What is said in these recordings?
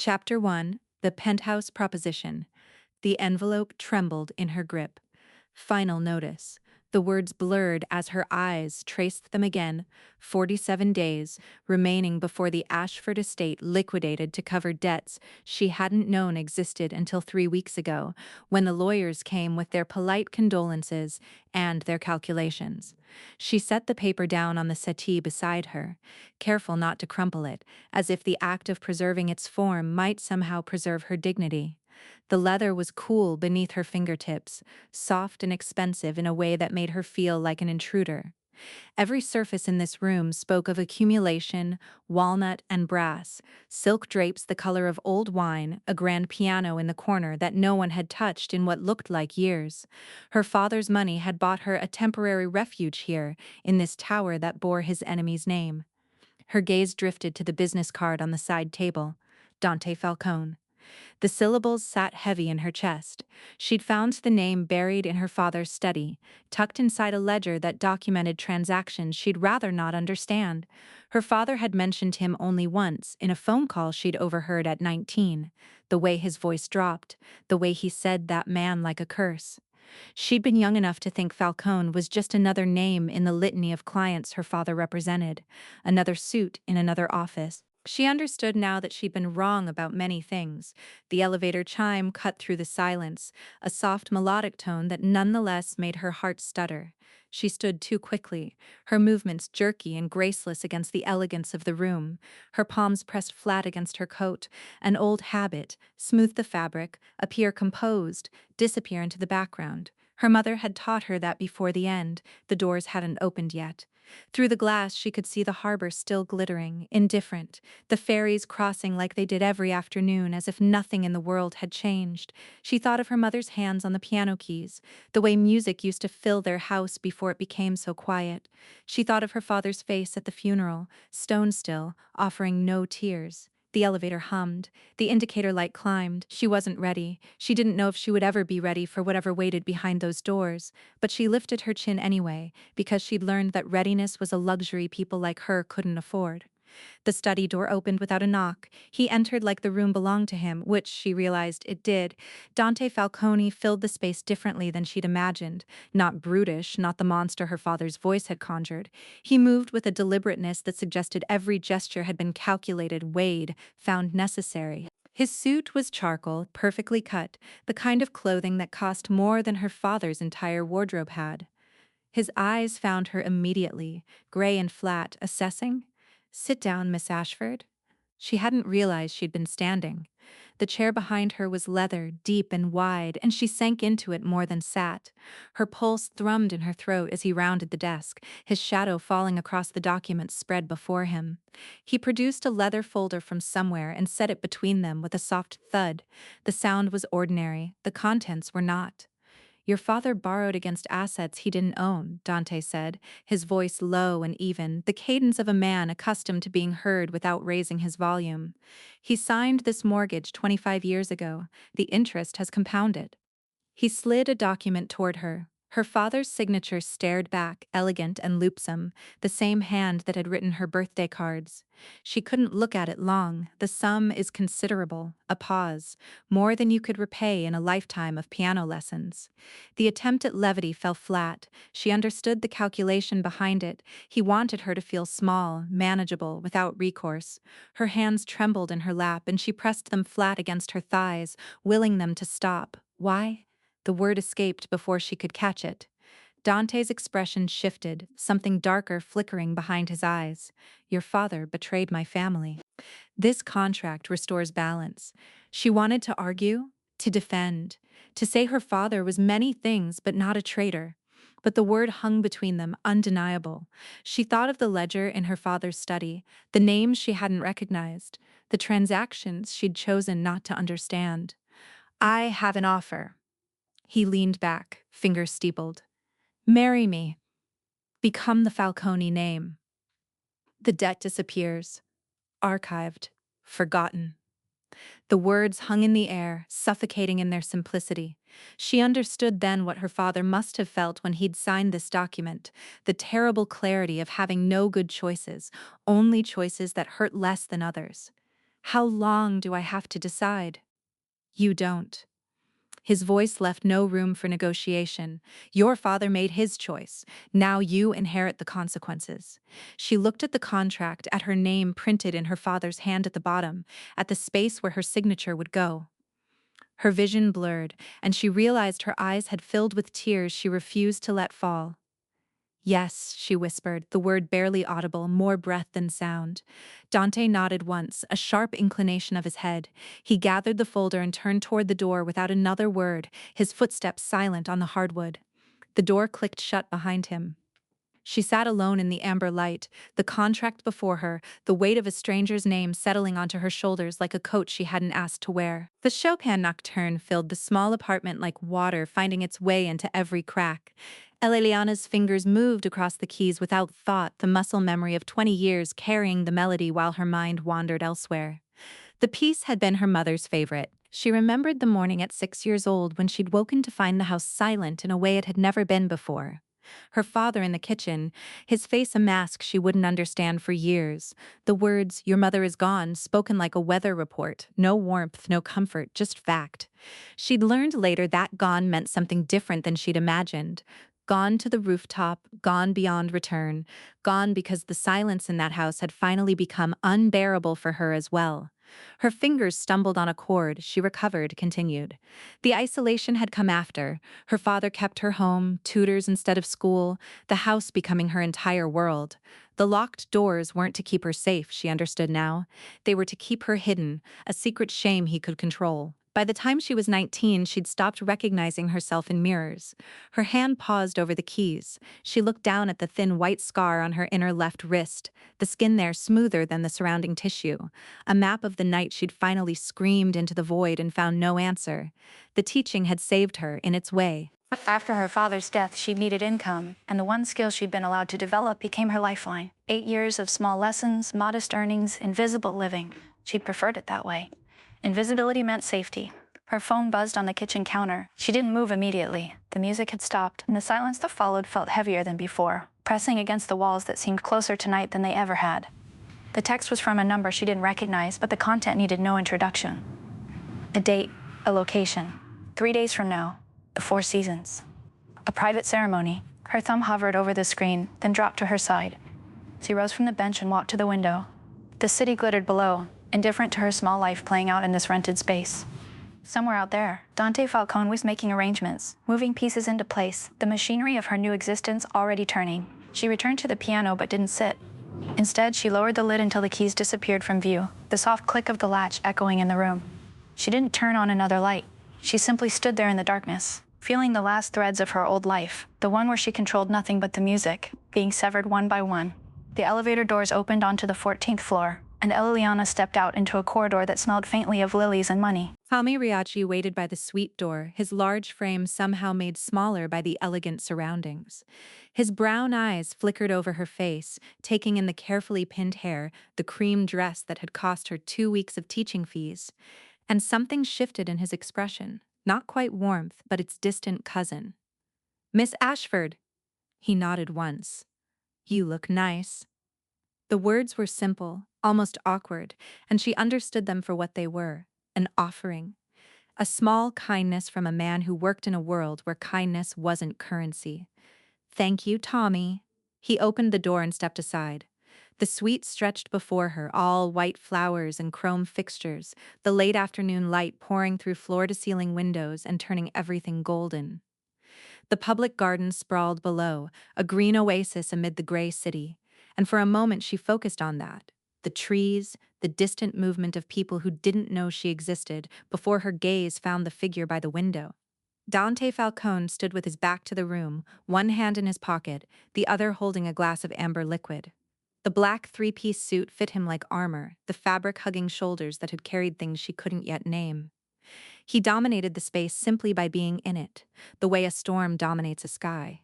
Chapter 1: The Penthouse Proposition. The envelope trembled in her grip. Final notice. The words blurred as her eyes traced them again. 47 days remaining before the Ashford estate liquidated to cover debts she hadn't known existed until 3 weeks ago, when the lawyers came with their polite condolences and their calculations. She set the paper down on the settee beside her, careful not to crumple it, as if the act of preserving its form might somehow preserve her dignity. The leather was cool beneath her fingertips, soft and expensive in a way that made her feel like an intruder. Every surface in this room spoke of accumulation, walnut and brass, silk drapes the color of old wine, a grand piano in the corner that no one had touched in what looked like years. Her father's money had bought her a temporary refuge here, in this tower that bore his enemy's name. Her gaze drifted to the business card on the side table. Dante Falcone. The syllables sat heavy in her chest. She'd found the name buried in her father's study, tucked inside a ledger that documented transactions she'd rather not understand. Her father had mentioned him only once, in a phone call she'd overheard at 19. The way his voice dropped, the way he said that man like a curse. She'd been young enough to think Falcone was just another name in the litany of clients her father represented, another suit in another office. She understood now that she'd been wrong about many things. The elevator chime cut through the silence, a soft melodic tone that nonetheless made her heart stutter. She stood too quickly, her movements jerky and graceless against the elegance of the room, her palms pressed flat against her coat. An old habit, smooth the fabric, appear composed, disappear into the background. Her mother had taught her that before the end, the doors hadn't opened yet. Through the glass she could see the harbor still glittering, indifferent, the ferries crossing like they did every afternoon as if nothing in the world had changed. She thought of her mother's hands on the piano keys, the way music used to fill their house before it became so quiet. She thought of her father's face at the funeral, stone still, offering no tears. The elevator hummed. The indicator light climbed. She wasn't ready. She didn't know if she would ever be ready for whatever waited behind those doors. But she lifted her chin anyway, because she'd learned that readiness was a luxury people like her couldn't afford. The study door opened without a knock. He entered like the room belonged to him, which she realized it did. Dante Falcone filled the space differently than she'd imagined. Not brutish, not the monster her father's voice had conjured. He moved with a deliberateness that suggested every gesture had been calculated, weighed, found necessary. His suit was charcoal, perfectly cut, the kind of clothing that cost more than her father's entire wardrobe had. His eyes found her immediately, gray and flat, assessing. "Sit down, Miss Ashford." She hadn't realized she'd been standing. The chair behind her was leather, deep and wide, and she sank into it more than sat. Her pulse thrummed in her throat as he rounded the desk, his shadow falling across the documents spread before him. He produced a leather folder from somewhere and set it between them with a soft thud. The sound was ordinary, the contents were not. "Your father borrowed against assets he didn't own," Dante said, his voice low and even, the cadence of a man accustomed to being heard without raising his volume. "He signed this mortgage 25 years ago. The interest has compounded." He slid a document toward her. Her father's signature stared back, elegant and loopsome, the same hand that had written her birthday cards. She couldn't look at it long. The sum is considerable. A pause. More than you could repay in a lifetime of piano lessons. The attempt at levity fell flat. She understood the calculation behind it. He wanted her to feel small, manageable, without recourse. Her hands trembled in her lap and she pressed them flat against her thighs, willing them to stop. Why? The word escaped before she could catch it. Dante's expression shifted, something darker flickering behind his eyes. "Your father betrayed my family. This contract restores balance." She wanted to argue, to defend, to say her father was many things but not a traitor. But the word hung between them, undeniable. She thought of the ledger in her father's study, the names she hadn't recognized, the transactions she'd chosen not to understand. "I have an offer." He leaned back, fingers steepled. "Marry me. Become the Falcone name." The debt disappears. Archived. Forgotten. The words hung in the air, suffocating in their simplicity. She understood then what her father must have felt when he'd signed this document, the terrible clarity of having no good choices, only choices that hurt less than others. How long do I have to decide? You don't. His voice left no room for negotiation. Your father made his choice. Now you inherit the consequences. She looked at the contract, at her name printed in her father's hand at the bottom, at the space where her signature would go. Her vision blurred, and she realized her eyes had filled with tears she refused to let fall. Yes, she whispered, the word barely audible, more breath than sound. Dante nodded once, a sharp inclination of his head. He gathered the folder and turned toward the door without another word, his footsteps silent on the hardwood. The door clicked shut behind him. She sat alone in the amber light, the contract before her, the weight of a stranger's name settling onto her shoulders like a coat she hadn't asked to wear. The Chopin nocturne filled the small apartment like water, finding its way into every crack. Eleliana's fingers moved across the keys without thought, the muscle memory of 20 years carrying the melody while her mind wandered elsewhere. The piece had been her mother's favorite. She remembered the morning at 6 years old when she'd woken to find the house silent in a way it had never been before. Her father in the kitchen, his face a mask she wouldn't understand for years. The words, "Your mother is gone," spoken like a weather report. No warmth, no comfort, just fact. She'd learned later that gone meant something different than she'd imagined. Gone to the rooftop, gone beyond return, gone because the silence in that house had finally become unbearable for her as well. Her fingers stumbled on a chord, she recovered, continued. The isolation had come after. Her father kept her home, tutors instead of school, the house becoming her entire world. The locked doors weren't to keep her safe, she understood now. They were to keep her hidden, a secret shame he could control. By the time she was 19, she'd stopped recognizing herself in mirrors. Her hand paused over the keys. She looked down at the thin white scar on her inner left wrist, the skin there smoother than the surrounding tissue. A map of the night she'd finally screamed into the void and found no answer. The teaching had saved her in its way. After her father's death, she needed income, and the one skill she'd been allowed to develop became her lifeline. 8 years of small lessons, modest earnings, invisible living. She preferred it that way. Invisibility meant safety. Her phone buzzed on the kitchen counter. She didn't move immediately. The music had stopped, and the silence that followed felt heavier than before, pressing against the walls that seemed closer tonight than they ever had. The text was from a number she didn't recognize, but the content needed no introduction. A date, a location. 3 days from now, the Four Seasons. A private ceremony. Her thumb hovered over the screen, then dropped to her side. She rose from the bench and walked to the window. The city glittered below, indifferent to her small life playing out in this rented space. Somewhere out there, Dante Falcone was making arrangements, moving pieces into place, the machinery of her new existence already turning. She returned to the piano but didn't sit. Instead, she lowered the lid until the keys disappeared from view, the soft click of the latch echoing in the room. She didn't turn on another light. She simply stood there in the darkness, feeling the last threads of her old life, the one where she controlled nothing but the music, being severed one by one. The elevator doors opened onto the 14th floor, and Eliana stepped out into a corridor that smelled faintly of lilies and money. Tommy Riachi waited by the suite door, his large frame somehow made smaller by the elegant surroundings. His brown eyes flickered over her face, taking in the carefully pinned hair, the cream dress that had cost her 2 weeks of teaching fees. And something shifted in his expression, not quite warmth, but its distant cousin. "Miss Ashford." He nodded once. "You look nice." The words were simple, almost awkward, and she understood them for what they were, an offering. A small kindness from a man who worked in a world where kindness wasn't currency. "Thank you, Tommy." He opened the door and stepped aside. The suite stretched before her, all white flowers and chrome fixtures, the late afternoon light pouring through floor-to-ceiling windows and turning everything golden. The public garden sprawled below, a green oasis amid the gray city, and for a moment she focused on that. The trees, the distant movement of people who didn't know she existed before her gaze found the figure by the window. Dante Falcone stood with his back to the room, one hand in his pocket, the other holding a glass of amber liquid. The black three-piece suit fit him like armor, the fabric-hugging shoulders that had carried things she couldn't yet name. He dominated the space simply by being in it, the way a storm dominates a sky.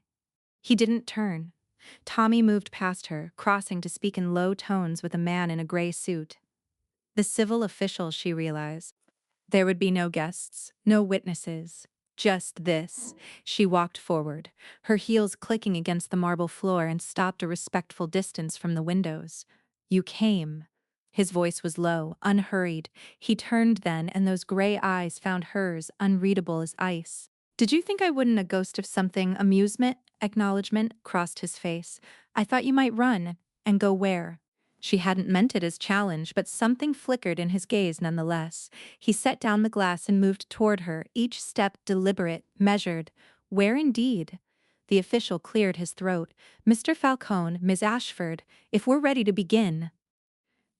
He didn't turn. Tommy moved past her, crossing to speak in low tones with a man in a gray suit. The civil official, she realized. There would be no guests, no witnesses. Just this. She walked forward, her heels clicking against the marble floor, and stopped a respectful distance from the windows. "You came." His voice was low, unhurried. He turned then, and those gray eyes found hers, unreadable as ice. Did you think I wouldn't? A ghost of something, amusement, acknowledgement, crossed his face. I thought you might run. And go where? She hadn't meant it as challenge, but something flickered in his gaze nonetheless. He set down the glass and moved toward her, each step deliberate, measured. Where indeed? The official cleared his throat. Mr. Falcone, Miss Ashford, if we're ready to begin.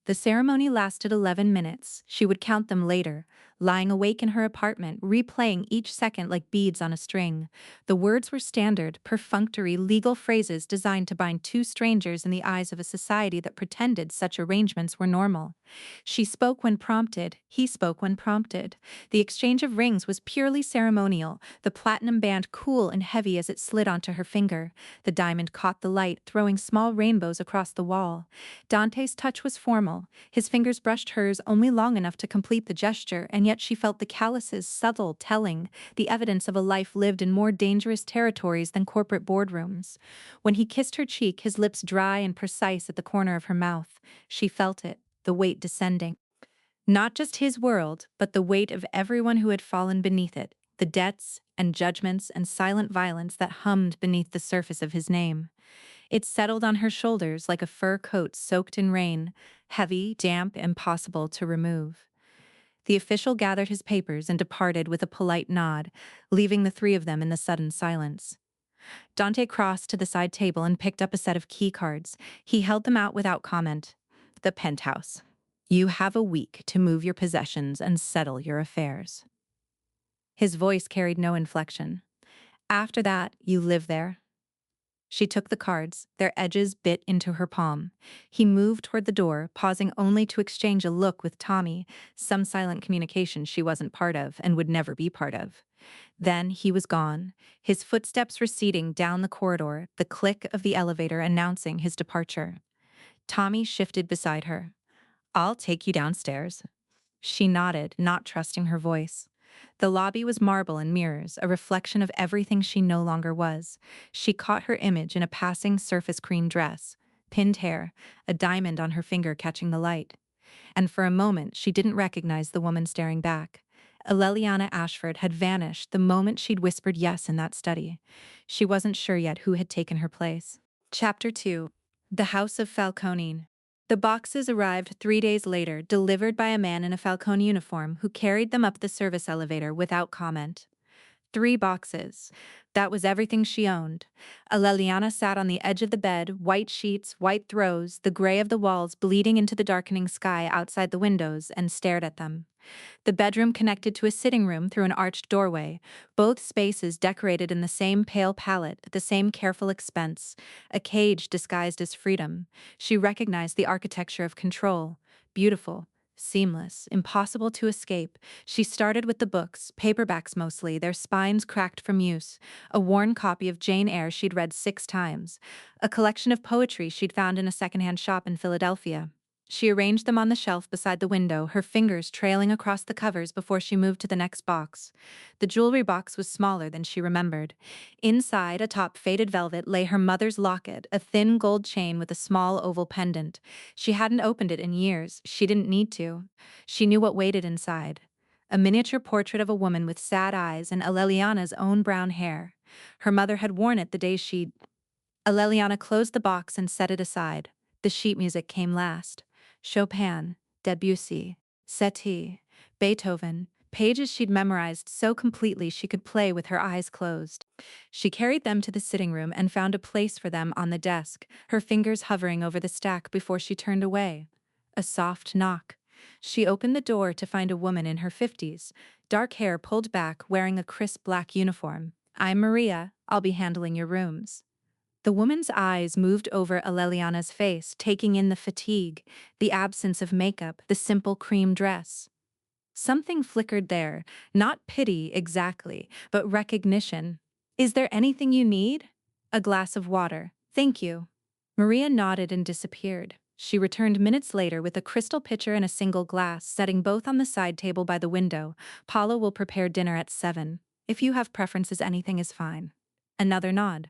The ceremony lasted 11 minutes. She would count them later, lying awake in her apartment, replaying each second like beads on a string. The words were standard, perfunctory, legal phrases designed to bind two strangers in the eyes of a society that pretended such arrangements were normal. She spoke when prompted, he spoke when prompted. The exchange of rings was purely ceremonial, the platinum band cool and heavy as it slid onto her finger. The diamond caught the light, throwing small rainbows across the wall. Dante's touch was formal. His fingers brushed hers only long enough to complete the gesture, and yet she felt the calluses subtle, telling, the evidence of a life lived in more dangerous territories than corporate boardrooms. When he kissed her cheek, his lips dry and precise at the corner of her mouth. She felt it, the weight descending. Not just his world, but the weight of everyone who had fallen beneath it, the debts and judgments and silent violence that hummed beneath the surface of his name. It settled on her shoulders like a fur coat soaked in rain, heavy, damp, impossible to remove. The official gathered his papers and departed with a polite nod, leaving the three of them in the sudden silence. Dante crossed to the side table and picked up a set of key cards. He held them out without comment. The penthouse. You have a week to move your possessions and settle your affairs. His voice carried no inflection. After that, you live there. She took the cards, their edges bit into her palm. He moved toward the door, pausing only to exchange a look with Tommy, some silent communication she wasn't part of and would never be part of. Then he was gone, his footsteps receding down the corridor, the click of the elevator announcing his departure. Tommy shifted beside her. I'll take you downstairs. She nodded, not trusting her voice. The lobby was marble and mirrors, a reflection of everything she no longer was. She caught her image in a passing surface cream dress, pinned hair, a diamond on her finger catching the light. And for a moment, she didn't recognize the woman staring back. Leliana Ashford had vanished the moment she'd whispered yes in that study. She wasn't sure yet who had taken her place. Chapter 2. The House of Falconine. The boxes arrived 3 days later, delivered by a man in a Falcone uniform who carried them up the service elevator without comment. 3 boxes. That was everything she owned. Leliana sat on the edge of the bed, white sheets, white throws, the gray of the walls bleeding into the darkening sky outside the windows, and stared at them. The bedroom connected to a sitting room through an arched doorway, both spaces decorated in the same pale palette, the same careful expense, a cage disguised as freedom. She recognized the architecture of control, beautiful, seamless, impossible to escape. She started with the books, paperbacks mostly, their spines cracked from use, a worn copy of Jane Eyre she'd read 6 times, a collection of poetry she'd found in a secondhand shop in Philadelphia. She arranged them on the shelf beside the window, her fingers trailing across the covers before she moved to the next box. The jewelry box was smaller than she remembered. Inside, atop faded velvet, lay her mother's locket, a thin gold chain with a small oval pendant. She hadn't opened it in years. She didn't need to. She knew what waited inside. A miniature portrait of a woman with sad eyes and Aleliana's own brown hair. Her mother had worn it the day she'd... Aleliana closed the box and set it aside. The sheet music came last. Chopin, Debussy, Satie, Beethoven, pages she'd memorized so completely she could play with her eyes closed. She carried them to the sitting room and found a place for them on the desk, her fingers hovering over the stack before she turned away. A soft knock. She opened the door to find a woman in her 50s, dark hair pulled back, wearing a crisp black uniform. I'm Maria. I'll be handling your rooms. The woman's eyes moved over Aleliana's face, taking in the fatigue, the absence of makeup, the simple cream dress. Something flickered there, not pity exactly, but recognition. Is there anything you need? A glass of water. Thank you. Maria nodded and disappeared. She returned minutes later with a crystal pitcher and a single glass, setting both on the side table by the window. Paula will prepare dinner at 7. If you have preferences, anything is fine. Another nod.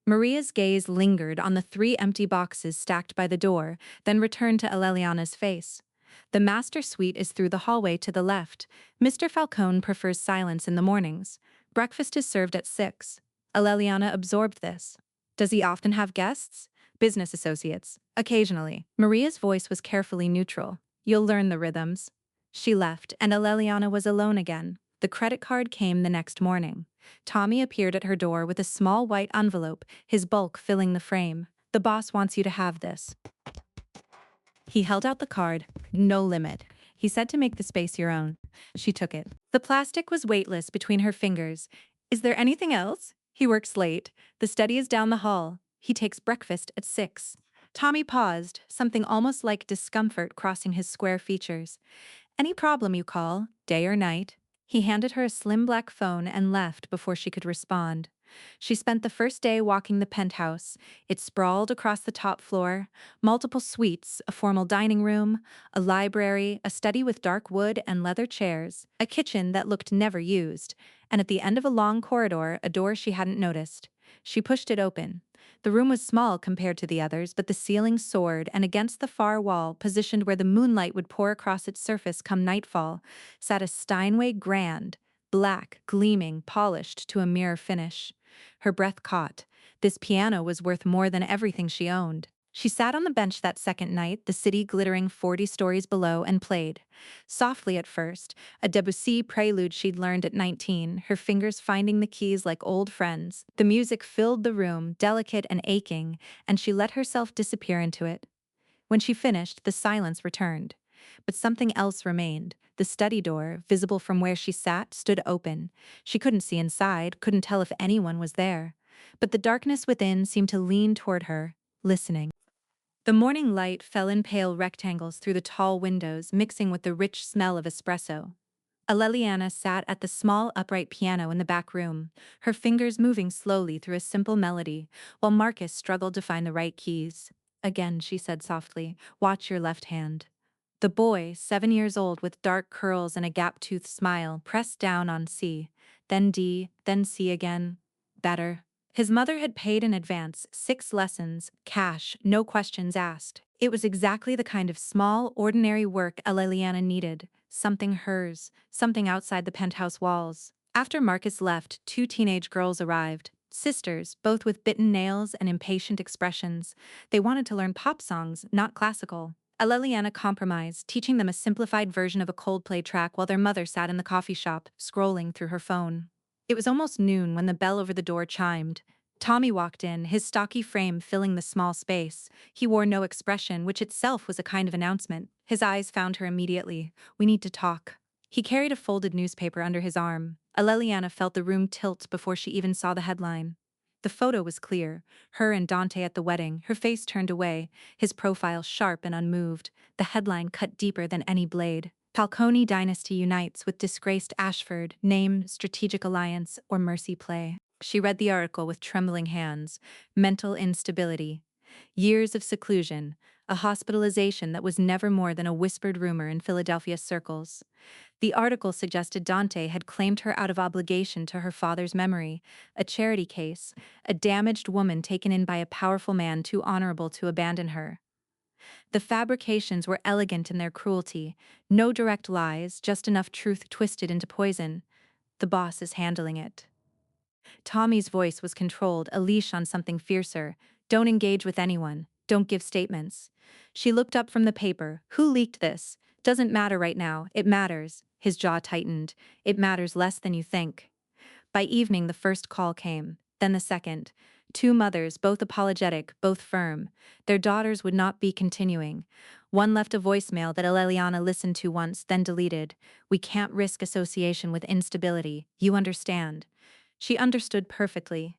Maria's gaze lingered on the three empty boxes stacked by the door, then returned to Eleliana's face. The master suite is through the hallway to the left. Mr. Falcone prefers silence in the mornings. Breakfast is served at 6. Eleliana absorbed this. Does he often have guests? Business associates. Occasionally. Maria's voice was carefully neutral. You'll learn the rhythms. She left, and Eleliana was alone again. The credit card came the next morning. Tommy appeared at her door with a small white envelope, his bulk filling the frame. The boss wants you to have this. He held out the card. No limit. He said to make the space your own. She took it. The plastic was weightless between her fingers. Is there anything else? He works late. The study is down the hall. He takes breakfast at 6. Tommy paused, something almost like discomfort crossing his square features. Any problem you call, day or night. He handed her a slim black phone and left before she could respond. She spent the first day walking the penthouse. It sprawled across the top floor, multiple suites, a formal dining room, a library, a study with dark wood and leather chairs, a kitchen that looked never used, and at the end of a long corridor, a door she hadn't noticed. She pushed it open. The room was small compared to the others, but the ceiling soared, and against the far wall, positioned where the moonlight would pour across its surface come nightfall, sat a Steinway Grand, black, gleaming, polished to a mirror finish. Her breath caught. This piano was worth more than everything she owned. She sat on the bench that second night, the city glittering 40 stories below, and played. Softly at first, a Debussy prelude she'd learned at 19, her fingers finding the keys like old friends. The music filled the room, delicate and aching, and she let herself disappear into it. When she finished, the silence returned. But something else remained. The study door, visible from where she sat, stood open. She couldn't see inside, couldn't tell if anyone was there. But the darkness within seemed to lean toward her, listening. The morning light fell in pale rectangles through the tall windows, mixing with the rich smell of espresso. Aleliana sat at the small upright piano in the back room, her fingers moving slowly through a simple melody, while Marcus struggled to find the right keys. Again, she said softly, watch your left hand. The boy, 7 years old with dark curls and a gap-toothed smile, pressed down on C, then D, then C again. Better. His mother had paid in advance 6 lessons, cash, no questions asked. It was exactly the kind of small, ordinary work Eleliana needed, something hers, something outside the penthouse walls. After Marcus left, 2 teenage girls arrived, sisters, both with bitten nails and impatient expressions. They wanted to learn pop songs, not classical. Eleliana compromised, teaching them a simplified version of a Coldplay track while their mother sat in the coffee shop, scrolling through her phone. It was almost noon when the bell over the door chimed. Tommy walked in, his stocky frame filling the small space. He wore no expression, which itself was a kind of announcement. His eyes found her immediately. We need to talk. He carried a folded newspaper under his arm. Eleliana felt the room tilt before she even saw the headline. The photo was clear, her and Dante at the wedding, her face turned away, his profile sharp and unmoved. The headline cut deeper than any blade. Falcone dynasty unites with disgraced Ashford, name, strategic alliance, or mercy play. She read the article with trembling hands. Mental instability. Years of seclusion. A hospitalization that was never more than a whispered rumor in Philadelphia circles. The article suggested Dante had claimed her out of obligation to her father's memory, a charity case, a damaged woman taken in by a powerful man too honorable to abandon her. The fabrications were elegant in their cruelty, no direct lies, just enough truth twisted into poison. The boss is handling it. Tommy's voice was controlled, a leash on something fiercer. Don't engage with anyone. Don't give statements. She looked up from the paper. Who leaked this? Doesn't matter right now. It matters. His jaw tightened. It matters less than you think. By evening, the first call came, then the second. 2 mothers, both apologetic, both firm. Their daughters would not be continuing. One left a voicemail that Eleliana listened to once, then deleted. We can't risk association with instability. You understand. She understood perfectly.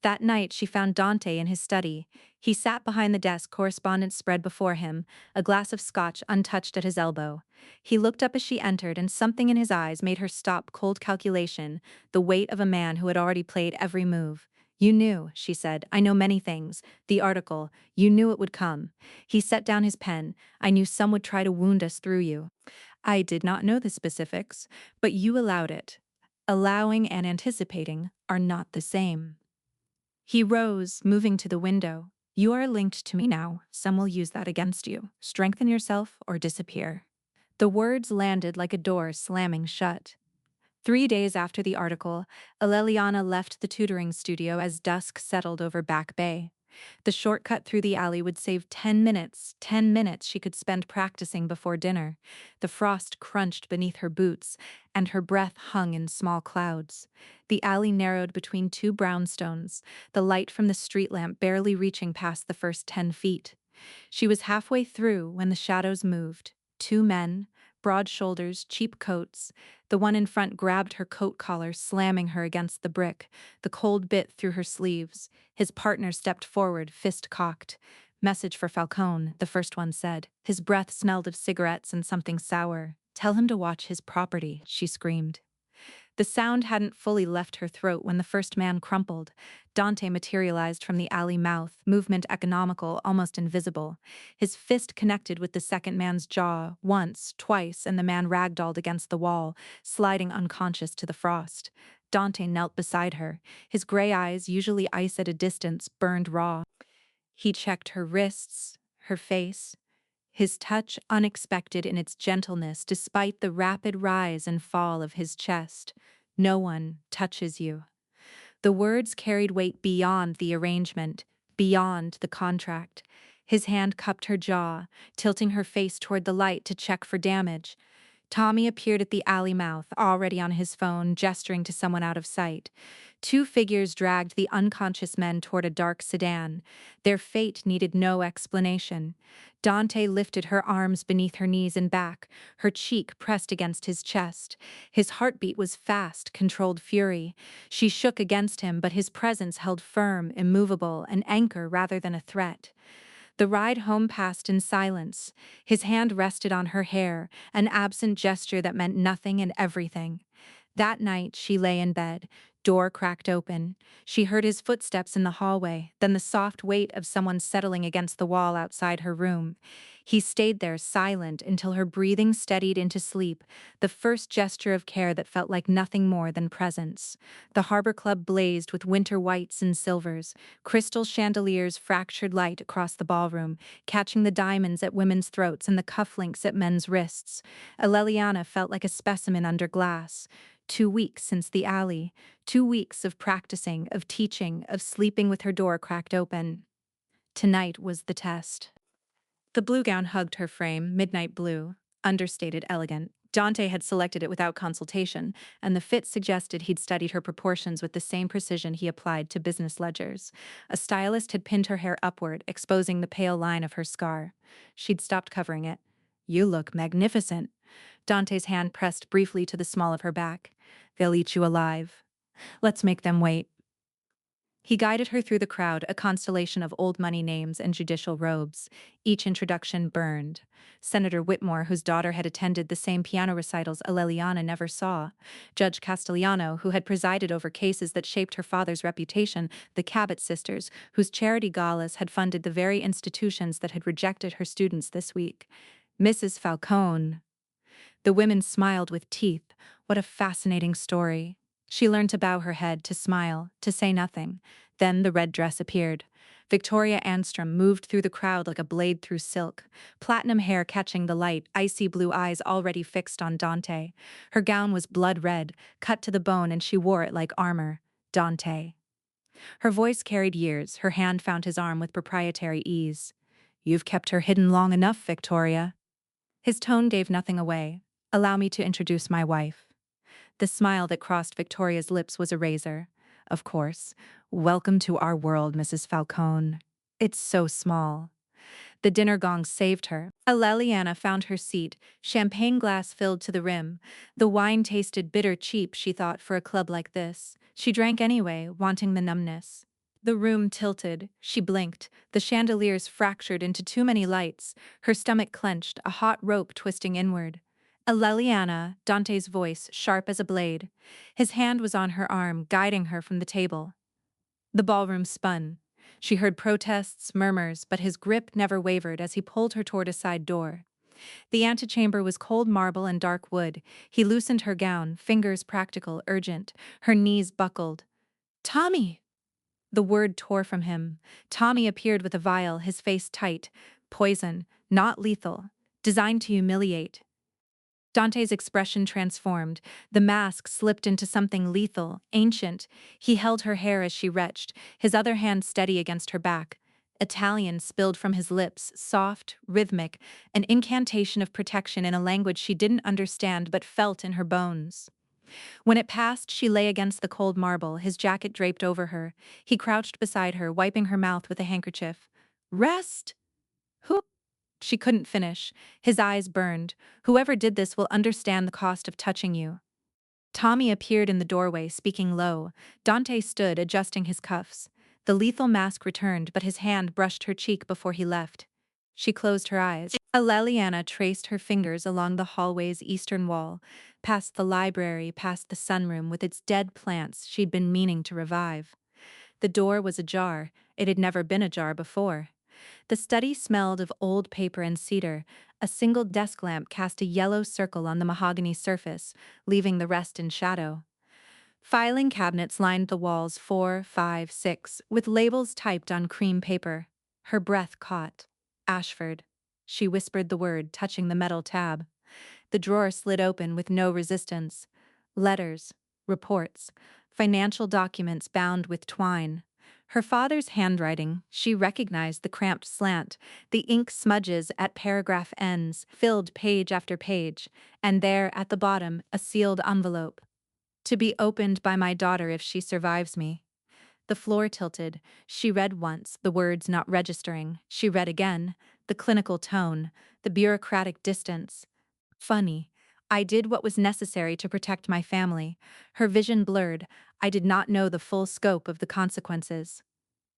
That night, she found Dante in his study. He sat behind the desk, correspondence spread before him, a glass of scotch untouched at his elbow. He looked up as she entered, and something in his eyes made her stop cold calculation, the weight of a man who had already played every move. You knew, she said. I know many things. The article. You knew it would come. He set down his pen. I knew some would try to wound us through you. I did not know the specifics, but you allowed it. Allowing and anticipating are not the same. He rose, moving to the window. You are linked to me now. Some will use that against you. Strengthen yourself or disappear. The words landed like a door slamming shut. 3 days after the article, Aleliana left the tutoring studio as dusk settled over Back Bay. The shortcut through the alley would save 10 minutes she could spend practicing before dinner. The frost crunched beneath her boots, and her breath hung in small clouds. The alley narrowed between two brownstones, the light from the street lamp barely reaching past the first 10 feet. She was halfway through when the shadows moved. Two men, broad shoulders, cheap coats. The one in front grabbed her coat collar, slamming her against the brick. The cold bit through her sleeves. His partner stepped forward, fist cocked. Message for Falcone, the first one said. His breath smelled of cigarettes and something sour. Tell him to watch his property, she screamed. The sound hadn't fully left her throat when the first man crumpled. Dante materialized from the alley mouth, movement economical, almost invisible. His fist connected with the second man's jaw, once, twice, and the man ragdolled against the wall, sliding unconscious to the frost. Dante knelt beside her. His gray eyes, usually ice at a distance, burned raw. He checked her wrists, her face, his touch unexpected in its gentleness despite the rapid rise and fall of his chest. No one touches you. The words carried weight beyond the arrangement, beyond the contract. His hand cupped her jaw, tilting her face toward the light to check for damage. Tommy appeared at the alley mouth, already on his phone, gesturing to someone out of sight. Two figures dragged the unconscious men toward a dark sedan. Their fate needed no explanation. Dante lifted her arms beneath her knees and back, her cheek pressed against his chest. His heartbeat was fast, controlled fury. She shook against him, but his presence held firm, immovable, an anchor rather than a threat. The ride home passed in silence. His hand rested on her hair, an absent gesture that meant nothing and everything. That night, she lay in bed, door cracked open. She heard his footsteps in the hallway, then the soft weight of someone settling against the wall outside her room. He stayed there, silent, until her breathing steadied into sleep, the first gesture of care that felt like nothing more than presence. The Harbor Club blazed with winter whites and silvers, crystal chandeliers fractured light across the ballroom, catching the diamonds at women's throats and the cufflinks at men's wrists. Aleliana felt like a specimen under glass. 2 weeks since the alley, 2 weeks of practicing, of teaching, of sleeping with her door cracked open. Tonight was the test. The blue gown hugged her frame, midnight blue, understated elegant. Dante had selected it without consultation, and the fit suggested he'd studied her proportions with the same precision he applied to business ledgers. A stylist had pinned her hair upward, exposing the pale line of her scar. She'd stopped covering it. You look magnificent. Dante's hand pressed briefly to the small of her back. They'll eat you alive. Let's make them wait. He guided her through the crowd, a constellation of old money names and judicial robes. Each introduction burned. Senator Whitmore, whose daughter had attended the same piano recitals Aleliana never saw. Judge Castellano, who had presided over cases that shaped her father's reputation. The Cabot sisters, whose charity galas had funded the very institutions that had rejected her students this week. Mrs. Falcone. The women smiled with teeth. What a fascinating story. She learned to bow her head, to smile, to say nothing. Then the red dress appeared. Victoria Anstrom moved through the crowd like a blade through silk, platinum hair catching the light, icy blue eyes already fixed on Dante. Her gown was blood red, cut to the bone, and she wore it like armor. Dante. Her voice carried years, her hand found his arm with proprietary ease. You've kept her hidden long enough, Victoria. His tone gave nothing away. Allow me to introduce my wife. The smile that crossed Victoria's lips was a razor. Of course. Welcome to our world, Mrs. Falcone. It's so small. The dinner gong saved her. Aleliana found her seat, champagne glass filled to the rim. The wine tasted bitter cheap, she thought, for a club like this. She drank anyway, wanting the numbness. The room tilted. She blinked. The chandeliers fractured into too many lights. Her stomach clenched, a hot rope twisting inward. Aleliana, Dante's voice, sharp as a blade. His hand was on her arm, guiding her from the table. The ballroom spun. She heard protests, murmurs, but his grip never wavered as he pulled her toward a side door. The antechamber was cold marble and dark wood. He loosened her gown, fingers practical, urgent. Her knees buckled. Tommy! The word tore from him. Tommy appeared with a vial, his face tight. Poison, not lethal. Designed to humiliate. Dante's expression transformed. The mask slipped into something lethal, ancient. He held her hair as she retched, his other hand steady against her back. Italian spilled from his lips, soft, rhythmic, an incantation of protection in a language she didn't understand but felt in her bones. When it passed, she lay against the cold marble, his jacket draped over her. He crouched beside her, wiping her mouth with a handkerchief. Rest! Who? She couldn't finish. His eyes burned. Whoever did this will understand the cost of touching you. Tommy appeared in the doorway, speaking low. Dante stood, adjusting his cuffs. The lethal mask returned, but his hand brushed her cheek before he left. She closed her eyes. Leliana traced her fingers along the hallway's eastern wall, past the library, past the sunroom with its dead plants she'd been meaning to revive. The door was ajar. It had never been ajar before. The study smelled of old paper and cedar. A single desk lamp cast a yellow circle on the mahogany surface, leaving the rest in shadow. Filing cabinets lined the walls 4, 5, 6, with labels typed on cream paper. Her breath caught. Ashford. She whispered the word, touching the metal tab. The drawer slid open with no resistance. Letters, reports, financial documents bound with twine. Her father's handwriting, she recognized the cramped slant, the ink smudges at paragraph ends, filled page after page, and there, at the bottom, a sealed envelope. To be opened by my daughter if she survives me. The floor tilted. She read once, the words not registering. She read again, the clinical tone, the bureaucratic distance. Funny. I did what was necessary to protect my family. Her vision blurred. I did not know the full scope of the consequences.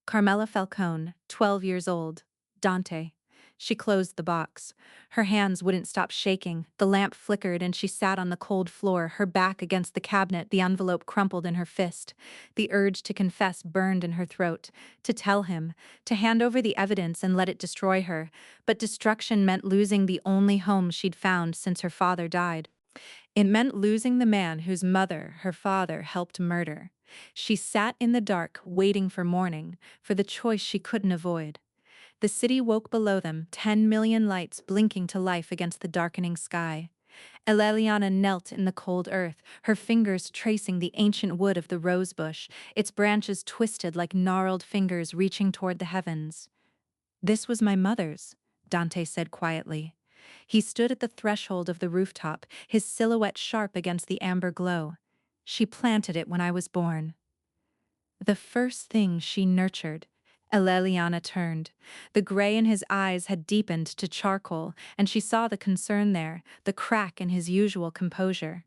Carmela Falcone, 12 years old. Dante. She closed the box. Her hands wouldn't stop shaking. The lamp flickered and she sat on the cold floor, her back against the cabinet, the envelope crumpled in her fist. The urge to confess burned in her throat. To tell him. To hand over the evidence and let it destroy her. But destruction meant losing the only home she'd found since her father died. It meant losing the man whose mother, her father, helped murder. She sat in the dark, waiting for morning, for the choice she couldn't avoid. The city woke below them, 10 million lights blinking to life against the darkening sky. Eleliana knelt in the cold earth, her fingers tracing the ancient wood of the rosebush, its branches twisted like gnarled fingers reaching toward the heavens. This was my mother's, Dante said quietly. He stood at the threshold of the rooftop, his silhouette sharp against the amber glow. She planted it when I was born. The first thing she nurtured. Eleliana turned. The gray in his eyes had deepened to charcoal, and she saw the concern there, the crack in his usual composure.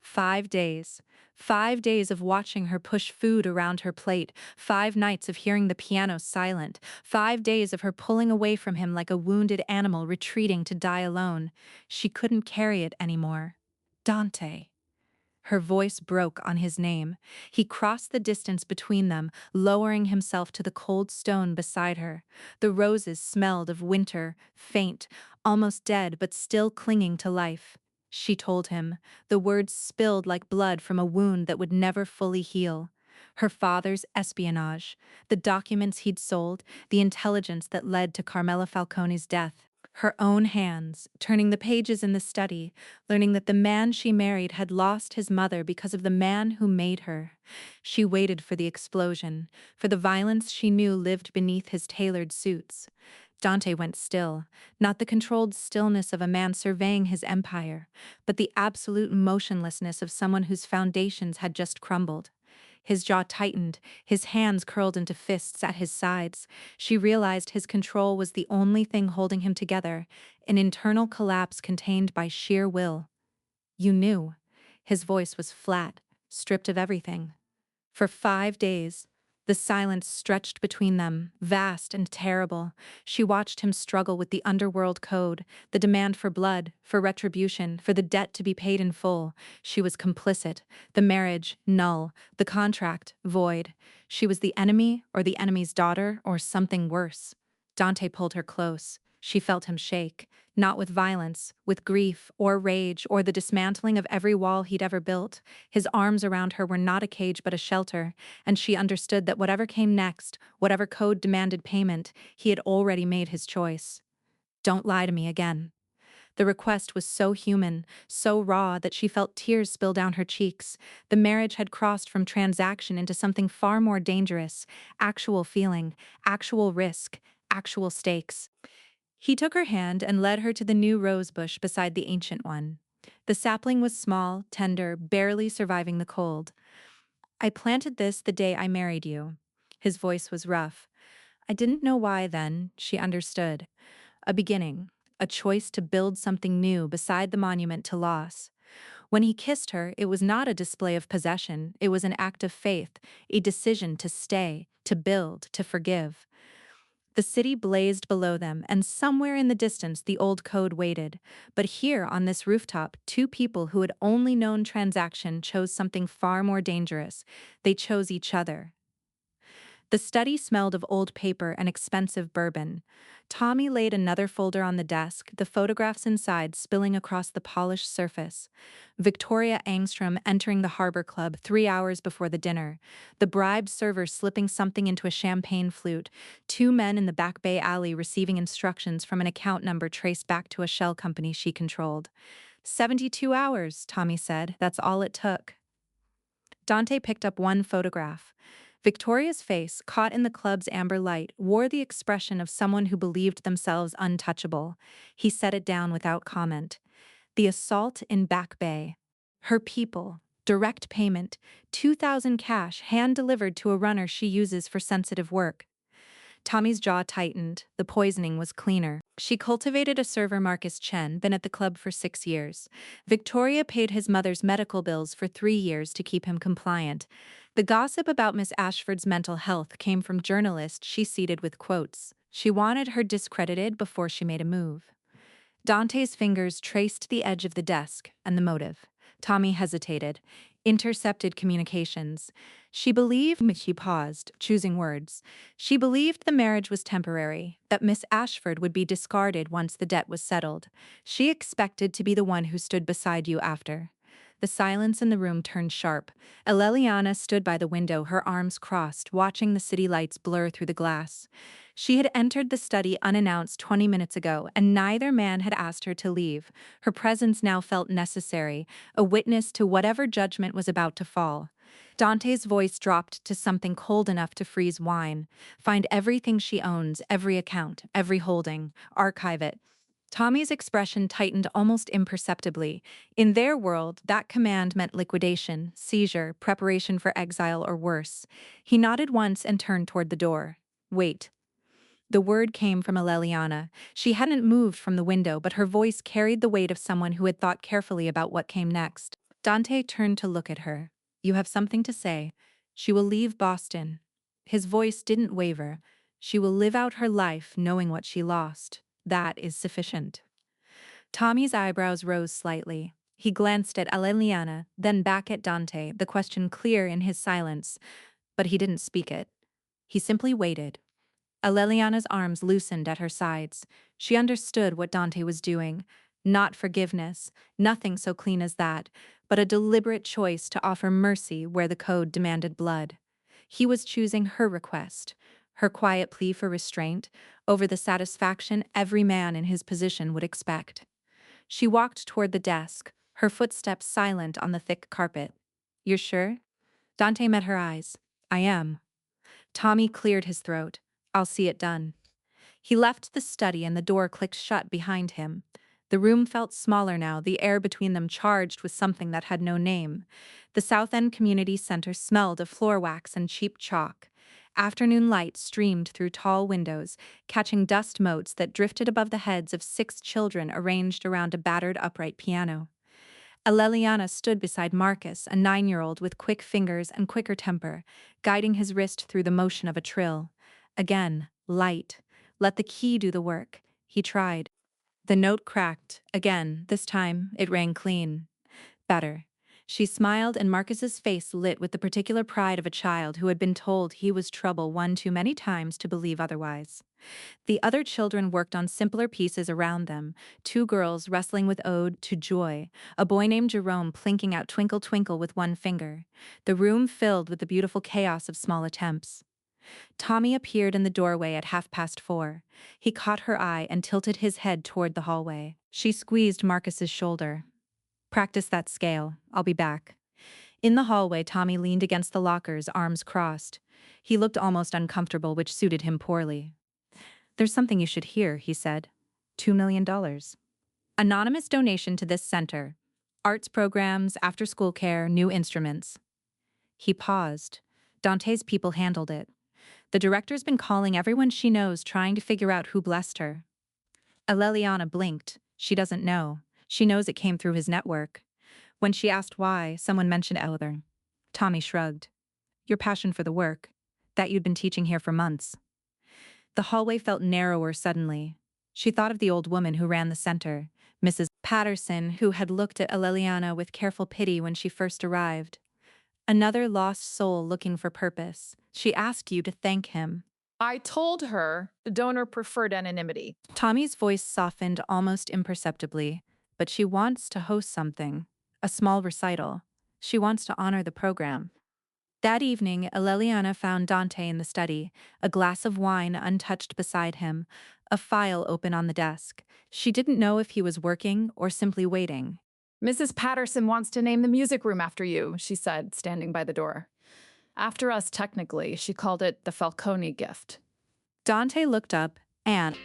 5 days. 5 days of watching her push food around her plate, 5 nights of hearing the piano silent, 5 days of her pulling away from him like a wounded animal retreating to die alone. She couldn't carry it anymore. Dante. Her voice broke on his name. He crossed the distance between them, lowering himself to the cold stone beside her. The roses smelled of winter, faint, almost dead but still clinging to life. She told him. The words spilled like blood from a wound that would never fully heal. Her father's espionage, the documents he'd sold, the intelligence that led to Carmela Falcone's death. Her own hands, turning the pages in the study, learning that the man she married had lost his mother because of the man who made her. She waited for the explosion, for the violence she knew lived beneath his tailored suits. Dante went still, not the controlled stillness of a man surveying his empire, but the absolute motionlessness of someone whose foundations had just crumbled. His jaw tightened, his hands curled into fists at his sides. She realized his control was the only thing holding him together, an internal collapse contained by sheer will. You knew. His voice was flat, stripped of everything. For 5 days, the silence stretched between them, vast and terrible. She watched him struggle with the underworld code, the demand for blood, for retribution, for the debt to be paid in full. She was complicit, the marriage null, the contract void. She was the enemy or the enemy's daughter or something worse. Dante pulled her close. She felt him shake, not with violence, with grief or rage or the dismantling of every wall he'd ever built. His arms around her were not a cage but a shelter, and she understood that whatever came next, whatever code demanded payment, he had already made his choice. Don't lie to me again. The request was so human, so raw that she felt tears spill down her cheeks. The marriage had crossed from transaction into something far more dangerous: actual feeling, actual risk, actual stakes. He took her hand and led her to the new rose bush beside the ancient one. The sapling was small, tender, barely surviving the cold. I planted this the day I married you. His voice was rough. I didn't know why then, she understood. A beginning, a choice to build something new beside the monument to loss. When he kissed her, it was not a display of possession, it was an act of faith, a decision to stay, to build, to forgive. The city blazed below them, and somewhere in the distance the old code waited. But here, on this rooftop, two people who had only known transaction chose something far more dangerous. They chose each other. The study smelled of old paper and expensive bourbon. Tommy laid another folder on the desk, the photographs inside spilling across the polished surface. Victoria Angstrom entering the Harbor Club 3 hours before the dinner. The bribed server slipping something into a champagne flute. Two men in the Back Bay alley receiving instructions from an account number traced back to a shell company she controlled. 72 hours, Tommy said. That's all it took. Dante picked up one photograph. Victoria's face, caught in the club's amber light, wore the expression of someone who believed themselves untouchable. He set it down without comment. The assault in Back Bay. Her people. Direct payment. 2,000 cash, hand-delivered to a runner she uses for sensitive work. Tommy's jaw tightened. The poisoning was cleaner. She cultivated a server, Marcus Chen, been at the club for 6 years. Victoria paid his mother's medical bills for 3 years to keep him compliant. The gossip about Miss Ashford's mental health came from journalists she seeded with quotes. She wanted her discredited before she made a move. Dante's fingers traced the edge of the desk and the motive. Tommy hesitated. Intercepted communications. She paused, choosing words. She believed the marriage was temporary, that Miss Ashford would be discarded once the debt was settled. She expected to be the one who stood beside you after. The silence in the room turned sharp. Eleliana stood by the window, her arms crossed, watching the city lights blur through the glass. She had entered the study unannounced 20 minutes ago, and neither man had asked her to leave. Her presence now felt necessary, a witness to whatever judgment was about to fall. Dante's voice dropped to something cold enough to freeze wine. Find everything she owns, every account, every holding. Archive it. Tommy's expression tightened almost imperceptibly. In their world, that command meant liquidation, seizure, preparation for exile, or worse. He nodded once and turned toward the door. Wait. The word came from Eleliana. She hadn't moved from the window, but her voice carried the weight of someone who had thought carefully about what came next. Dante turned to look at her. You have something to say. She will leave Boston. His voice didn't waver. She will live out her life knowing what she lost. That is sufficient. Tommy's eyebrows rose slightly. He glanced at Eleliana, then back at Dante, the question clear in his silence. But he didn't speak it. He simply waited. Aleliana's arms loosened at her sides. She understood what Dante was doing. Not forgiveness, nothing so clean as that, but a deliberate choice to offer mercy where the code demanded blood. He was choosing her request, her quiet plea for restraint, over the satisfaction every man in his position would expect. She walked toward the desk, her footsteps silent on the thick carpet. You're sure? Dante met her eyes. I am. Tommy cleared his throat. I'll see it done. He left the study and the door clicked shut behind him. The room felt smaller now, the air between them charged with something that had no name. The South End Community Center smelled of floor wax and cheap chalk. Afternoon light streamed through tall windows, catching dust motes that drifted above the heads of 6 children arranged around a battered upright piano. Eleliana stood beside Marcus, a 9-year-old with quick fingers and quicker temper, guiding his wrist through the motion of a trill. Again, light. Let the key do the work. He tried. The note cracked. Again, this time, it rang clean. Better. She smiled, and Marcus's face lit with the particular pride of a child who had been told he was trouble one too many times to believe otherwise. The other children worked on simpler pieces around them, two girls wrestling with Ode to Joy, a boy named Jerome plinking out Twinkle Twinkle with one finger, the room filled with the beautiful chaos of small attempts. Tommy appeared in the doorway at 4:30. He caught her eye and tilted his head toward the hallway. She squeezed Marcus's shoulder. "Practice that scale. I'll be back." In the hallway, Tommy leaned against the lockers, arms crossed. He looked almost uncomfortable, which suited him poorly. "There's something you should hear," he said. $2 million. Anonymous donation to this center. Arts programs, after-school care, new instruments. He paused. Dante's people handled it. The director's been calling everyone she knows, trying to figure out who blessed her. Aleliana blinked. She doesn't know. She knows it came through his network. When she asked why, someone mentioned Elder. Tommy shrugged. "Your passion for the work. That you'd been teaching here for months." The hallway felt narrower suddenly. She thought of the old woman who ran the center, Mrs. Patterson, who had looked at Aleliana with careful pity when she first arrived. Another lost soul looking for purpose. She asked you to thank him. I told her the donor preferred anonymity. Tommy's voice softened almost imperceptibly, but she wants to host something, a small recital. She wants to honor the program. That evening, Aleliana found Dante in the study, a glass of wine untouched beside him, a file open on the desk. She didn't know if he was working or simply waiting. Mrs. Patterson wants to name the music room after you, she said, standing by the door. After us, technically, she called it the Falcone gift. Dante looked up, and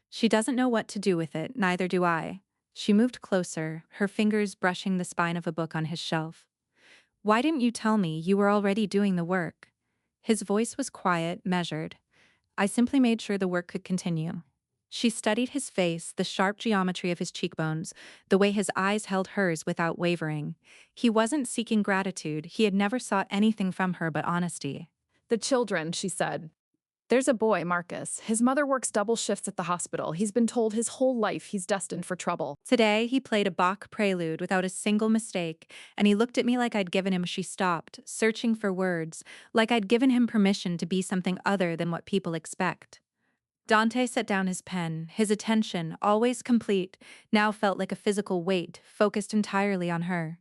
she doesn't know what to do with it, neither do I. She moved closer, her fingers brushing the spine of a book on his shelf. "Why didn't you tell me you were already doing the work?" His voice was quiet, measured. "I simply made sure the work could continue." She studied his face, the sharp geometry of his cheekbones, the way his eyes held hers without wavering. He wasn't seeking gratitude. He had never sought anything from her but honesty. The children, she said. There's a boy, Marcus. His mother works double shifts at the hospital. He's been told his whole life he's destined for trouble. Today, he played a Bach prelude without a single mistake, and he looked at me like I'd given him. She stopped, searching for words, like I'd given him permission to be something other than what people expect. Dante set down his pen. His attention, always complete, now felt like a physical weight, focused entirely on her.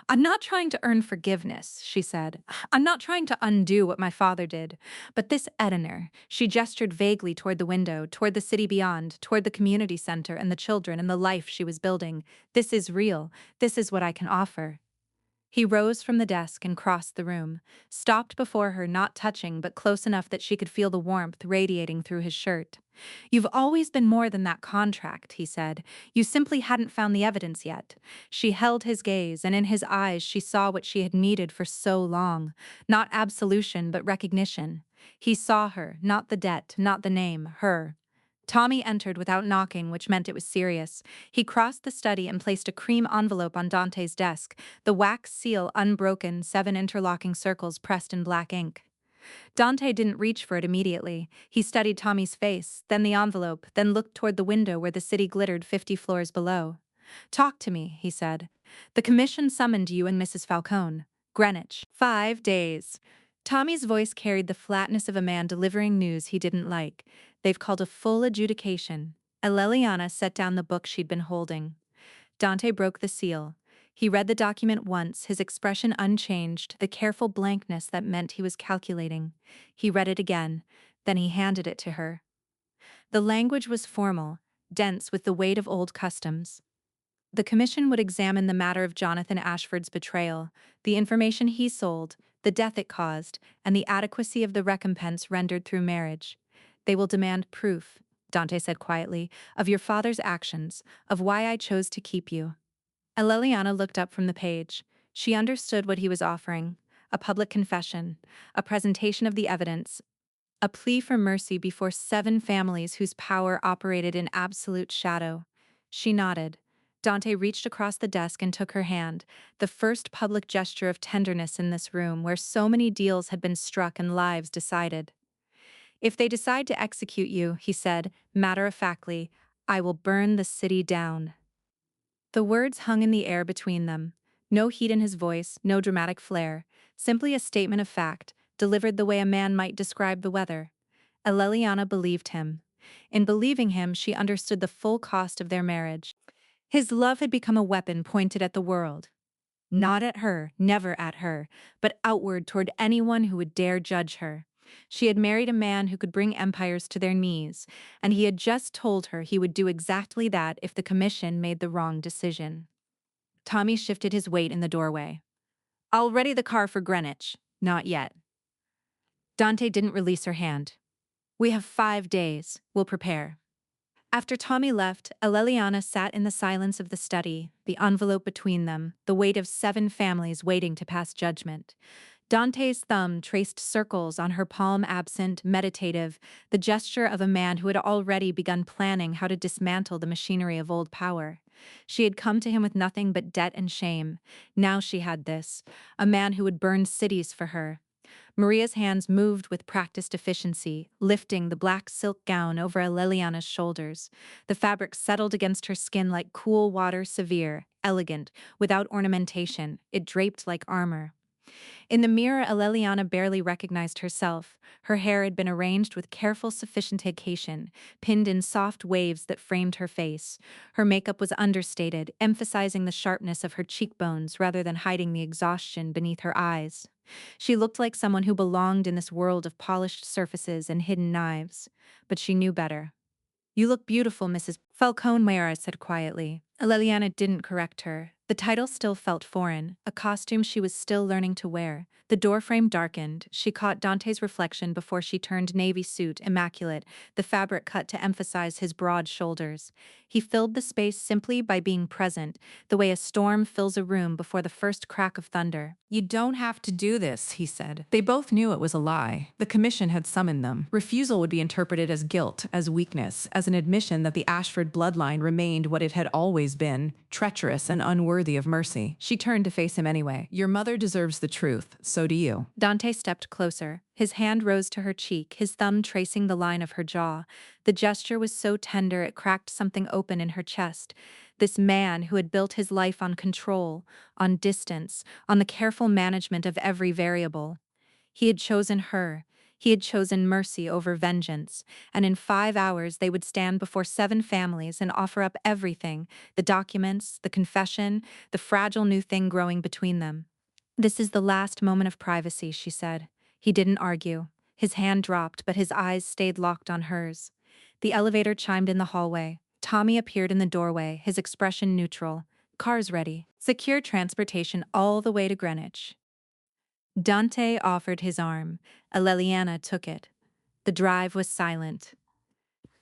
"I'm not trying to earn forgiveness," she said. "I'm not trying to undo what my father did. But this Edener," she gestured vaguely toward the window, toward the city beyond, toward the community center and the children and the life she was building. "This is real. This is what I can offer." He rose from the desk and crossed the room, stopped before her, not touching but close enough that she could feel the warmth radiating through his shirt. "You've always been more than that contract," he said. "You simply hadn't found the evidence yet." She held his gaze, and in his eyes she saw what she had needed for so long. Not absolution, but recognition. He saw her, not the debt, not the name, her. Tommy entered without knocking, which meant it was serious. He crossed the study and placed a cream envelope on Dante's desk, the wax seal unbroken, 7 interlocking circles pressed in black ink. Dante didn't reach for it immediately. He studied Tommy's face, then the envelope, then looked toward the window where the city glittered 50 floors below. "Talk to me," he said. "The commission summoned you and Mrs. Falcone. Greenwich. 5 days." Tommy's voice carried the flatness of a man delivering news he didn't like. "They've called a full adjudication." Aleliana set down the book she'd been holding. Dante broke the seal. He read the document once, his expression unchanged, the careful blankness that meant he was calculating. He read it again, then he handed it to her. The language was formal, dense with the weight of old customs. The commission would examine the matter of Jonathan Ashford's betrayal, the information he sold, the death it caused, and the adequacy of the recompense rendered through marriage. "They will demand proof," Dante said quietly, "of your father's actions, of why I chose to keep you." Aleliana looked up from the page. She understood what he was offering: a public confession, a presentation of the evidence, a plea for mercy before 7 families whose power operated in absolute shadow. She nodded. Dante reached across the desk and took her hand, the first public gesture of tenderness in this room where so many deals had been struck and lives decided. "If they decide to execute you," he said, matter-of-factly, "I will burn the city down." The words hung in the air between them. No heat in his voice, no dramatic flair, simply a statement of fact, delivered the way a man might describe the weather. Eleliana believed him. In believing him, she understood the full cost of their marriage. His love had become a weapon pointed at the world. Not at her, never at her, but outward toward anyone who would dare judge her. She had married a man who could bring empires to their knees, and he had just told her he would do exactly that if the commission made the wrong decision. Tommy shifted his weight in the doorway. "I'll ready the car for Greenwich." "Not yet." Dante didn't release her hand. "We have 5 days. We'll prepare." After Tommy left, Eleliana sat in the silence of the study, the envelope between them, the weight of 7 families waiting to pass judgment. Dante's thumb traced circles on her palm, absent, meditative, the gesture of a man who had already begun planning how to dismantle the machinery of old power. She had come to him with nothing but debt and shame. Now she had this, a man who would burn cities for her. Maria's hands moved with practiced efficiency, lifting the black silk gown over Eleliana's shoulders. The fabric settled against her skin like cool water, severe, elegant, without ornamentation. It draped like armor. In the mirror, Eleliana barely recognized herself. Her hair had been arranged with careful sophistication, pinned in soft waves that framed her face. Her makeup was understated, emphasizing the sharpness of her cheekbones rather than hiding the exhaustion beneath her eyes. She looked like someone who belonged in this world of polished surfaces and hidden knives. But she knew better. "You look beautiful, Mrs. Falcone," Mayra said quietly. Eleliana didn't correct her. The title still felt foreign, a costume she was still learning to wear. The doorframe darkened. She caught Dante's reflection before she turned navy suit, immaculate, the fabric cut to emphasize his broad shoulders. He filled the space simply by being present, the way a storm fills a room before the first crack of thunder. "You don't have to do this," he said. They both knew it was a lie. The commission had summoned them. Refusal would be interpreted as guilt, as weakness, as an admission that the Ashford bloodline remained what it had always been, treacherous and unworthy of mercy. She turned to face him anyway. "Your mother deserves the truth. So do you." Dante stepped closer. His hand rose to her cheek, his thumb tracing the line of her jaw. The gesture was so tender it cracked something open in her chest. This man who had built his life on control, on distance, on the careful management of every variable. He had chosen her. He had chosen mercy over vengeance, and in 5 hours they would stand before 7 families and offer up everything, the documents, the confession, the fragile new thing growing between them. "This is the last moment of privacy," she said. He didn't argue. His hand dropped, but his eyes stayed locked on hers. The elevator chimed in the hallway. Tommy appeared in the doorway, his expression neutral. "Car's ready. Secure transportation all the way to Greenwich." Dante offered his arm. Eleliana took it. The drive was silent.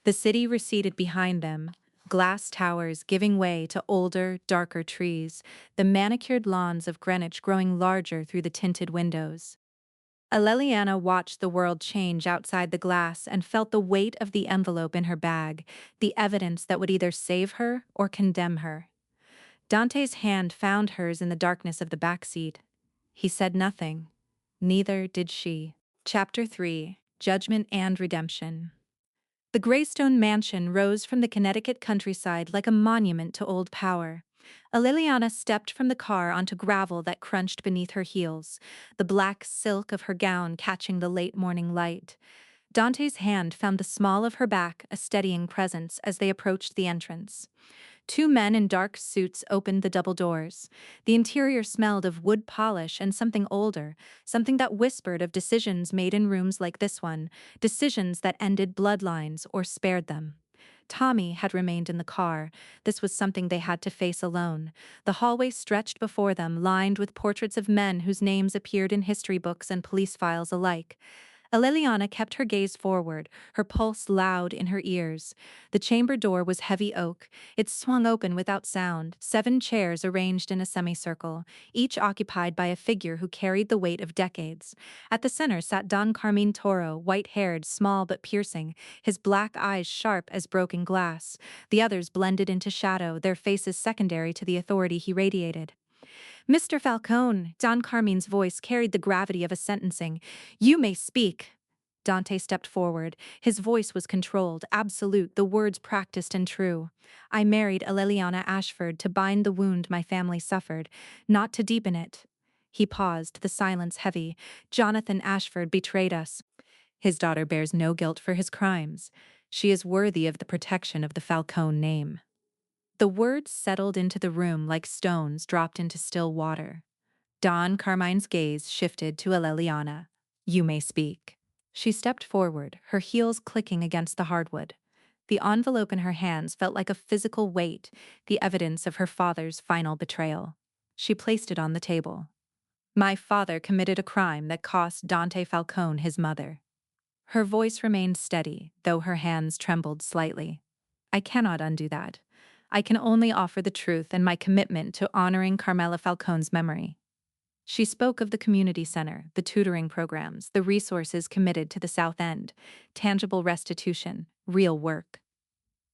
The city receded behind them, glass towers giving way to older, darker trees, the manicured lawns of Greenwich growing larger through the tinted windows. Eleliana watched the world change outside the glass and felt the weight of the envelope in her bag, the evidence that would either save her or condemn her. Dante's hand found hers in the darkness of the back seat. He said nothing. Neither did she. Chapter 3: Judgment and Redemption. The Greystone mansion rose from the Connecticut countryside like a monument to old power. Eleliana stepped from the car onto gravel that crunched beneath her heels, the black silk of her gown catching the late morning light. Dante's hand found the small of her back, a steadying presence, as they approached the entrance. 2 men in dark suits opened the double doors. The interior smelled of wood polish and something older, something that whispered of decisions made in rooms like this one, decisions that ended bloodlines or spared them. Tommy had remained in the car. This was something they had to face alone. The hallway stretched before them, lined with portraits of men whose names appeared in history books and police files alike. Eleliana kept her gaze forward, her pulse loud in her ears. The chamber door was heavy oak. It swung open without sound, 7 chairs arranged in a semicircle, each occupied by a figure who carried the weight of decades. At the center sat Don Carmine Toro, white-haired, small but piercing, his black eyes sharp as broken glass. The others blended into shadow, their faces secondary to the authority he radiated. "Mr. Falcone," Don Carmine's voice carried the gravity of a sentencing. "You may speak." Dante stepped forward. His voice was controlled, absolute, the words practiced and true. I married Aleliana Ashford to bind the wound my family suffered, not to deepen it. He paused, the silence heavy. Jonathan Ashford betrayed us. His daughter bears no guilt for his crimes. She is worthy of the protection of the Falcone name. The words settled into the room like stones dropped into still water. Don Carmine's gaze shifted to Aleliana. You may speak. She stepped forward, her heels clicking against the hardwood. The envelope in her hands felt like a physical weight, the evidence of her father's final betrayal. She placed it on the table. My father committed a crime that cost Dante Falcone his mother. Her voice remained steady, though her hands trembled slightly. I cannot undo that. I can only offer the truth and my commitment to honoring Carmela Falcone's memory. She spoke of the community center, the tutoring programs, the resources committed to the South End, tangible restitution, real work.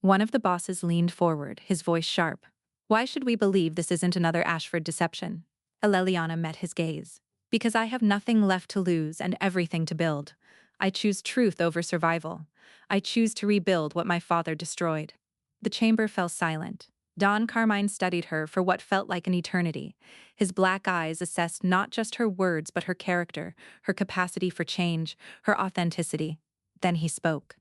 One of the bosses leaned forward, his voice sharp. Why should we believe this isn't another Ashford deception? Aleliana met his gaze. Because I have nothing left to lose and everything to build. I choose truth over survival. I choose to rebuild what my father destroyed. The chamber fell silent. Don Carmine studied her for what felt like an eternity. His black eyes assessed not just her words but her character, her capacity for change, her authenticity. Then he spoke.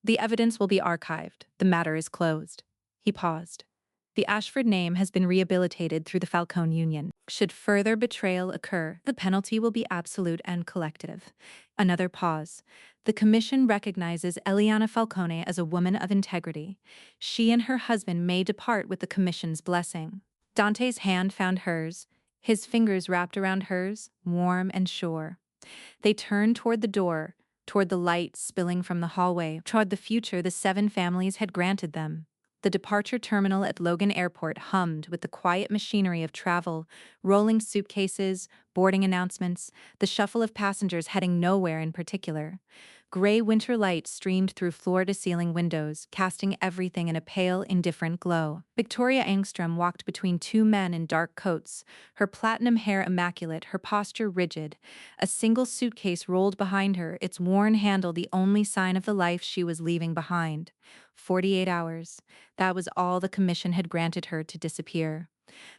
The evidence will be archived. The matter is closed. He paused. The Ashford name has been rehabilitated through the Falcone Union. Should further betrayal occur, the penalty will be absolute and collective. Another pause. The Commission recognizes Eliana Falcone as a woman of integrity. She and her husband may depart with the Commission's blessing. Dante's hand found hers, his fingers wrapped around hers, warm and sure. They turned toward the door, toward the light spilling from the hallway, toward the future the 7 families had granted them. The departure terminal at Logan Airport hummed with the quiet machinery of travel, rolling suitcases, boarding announcements, the shuffle of passengers heading nowhere in particular. Gray winter light streamed through floor-to-ceiling windows, casting everything in a pale, indifferent glow. Victoria Angstrom walked between 2 men in dark coats, her platinum hair immaculate, her posture rigid. A single suitcase rolled behind her, its worn handle the only sign of the life she was leaving behind. 48 hours. That was all the Commission had granted her to disappear.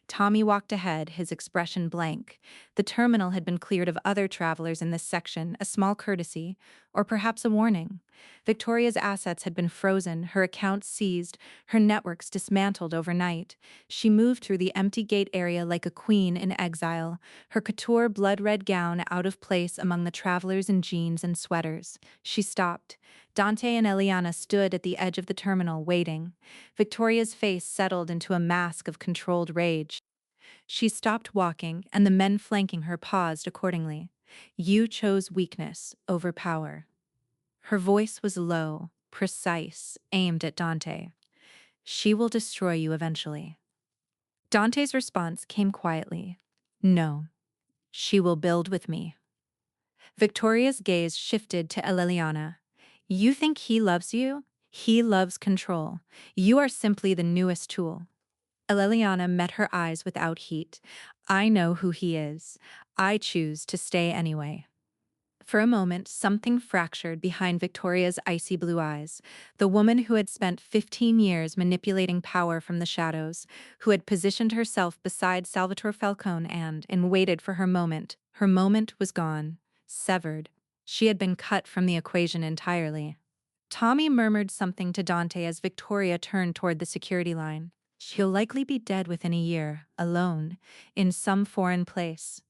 Tommy walked ahead, his expression blank. The terminal had been cleared of other travelers in this section, a small courtesy, or perhaps a warning. Victoria's assets had been frozen, her accounts seized, her networks dismantled overnight. She moved through the empty gate area like a queen in exile, her couture blood-red gown out of place among the travelers in jeans and sweaters. She stopped. Dante and Eliana stood at the edge of the terminal, waiting. Victoria's face settled into a mask of controlled rage. She stopped walking, and the men flanking her paused accordingly. You chose weakness over power. Her voice was low, precise, aimed at Dante. She will destroy you eventually. Dante's response came quietly. No, she will build with me. Victoria's gaze shifted to Eleliana. You think he loves you? He loves control. You are simply the newest tool. Eleliana met her eyes without heat. I know who he is. I choose to stay anyway. For a moment, something fractured behind Victoria's icy blue eyes. The woman who had spent 15 years manipulating power from the shadows, who had positioned herself beside Salvatore Falcone and waited for her moment. Her moment was gone, severed. She had been cut from the equation entirely. Tommy murmured something to Dante as Victoria turned toward the security line. She'll likely be dead within a year, alone, in some foreign place.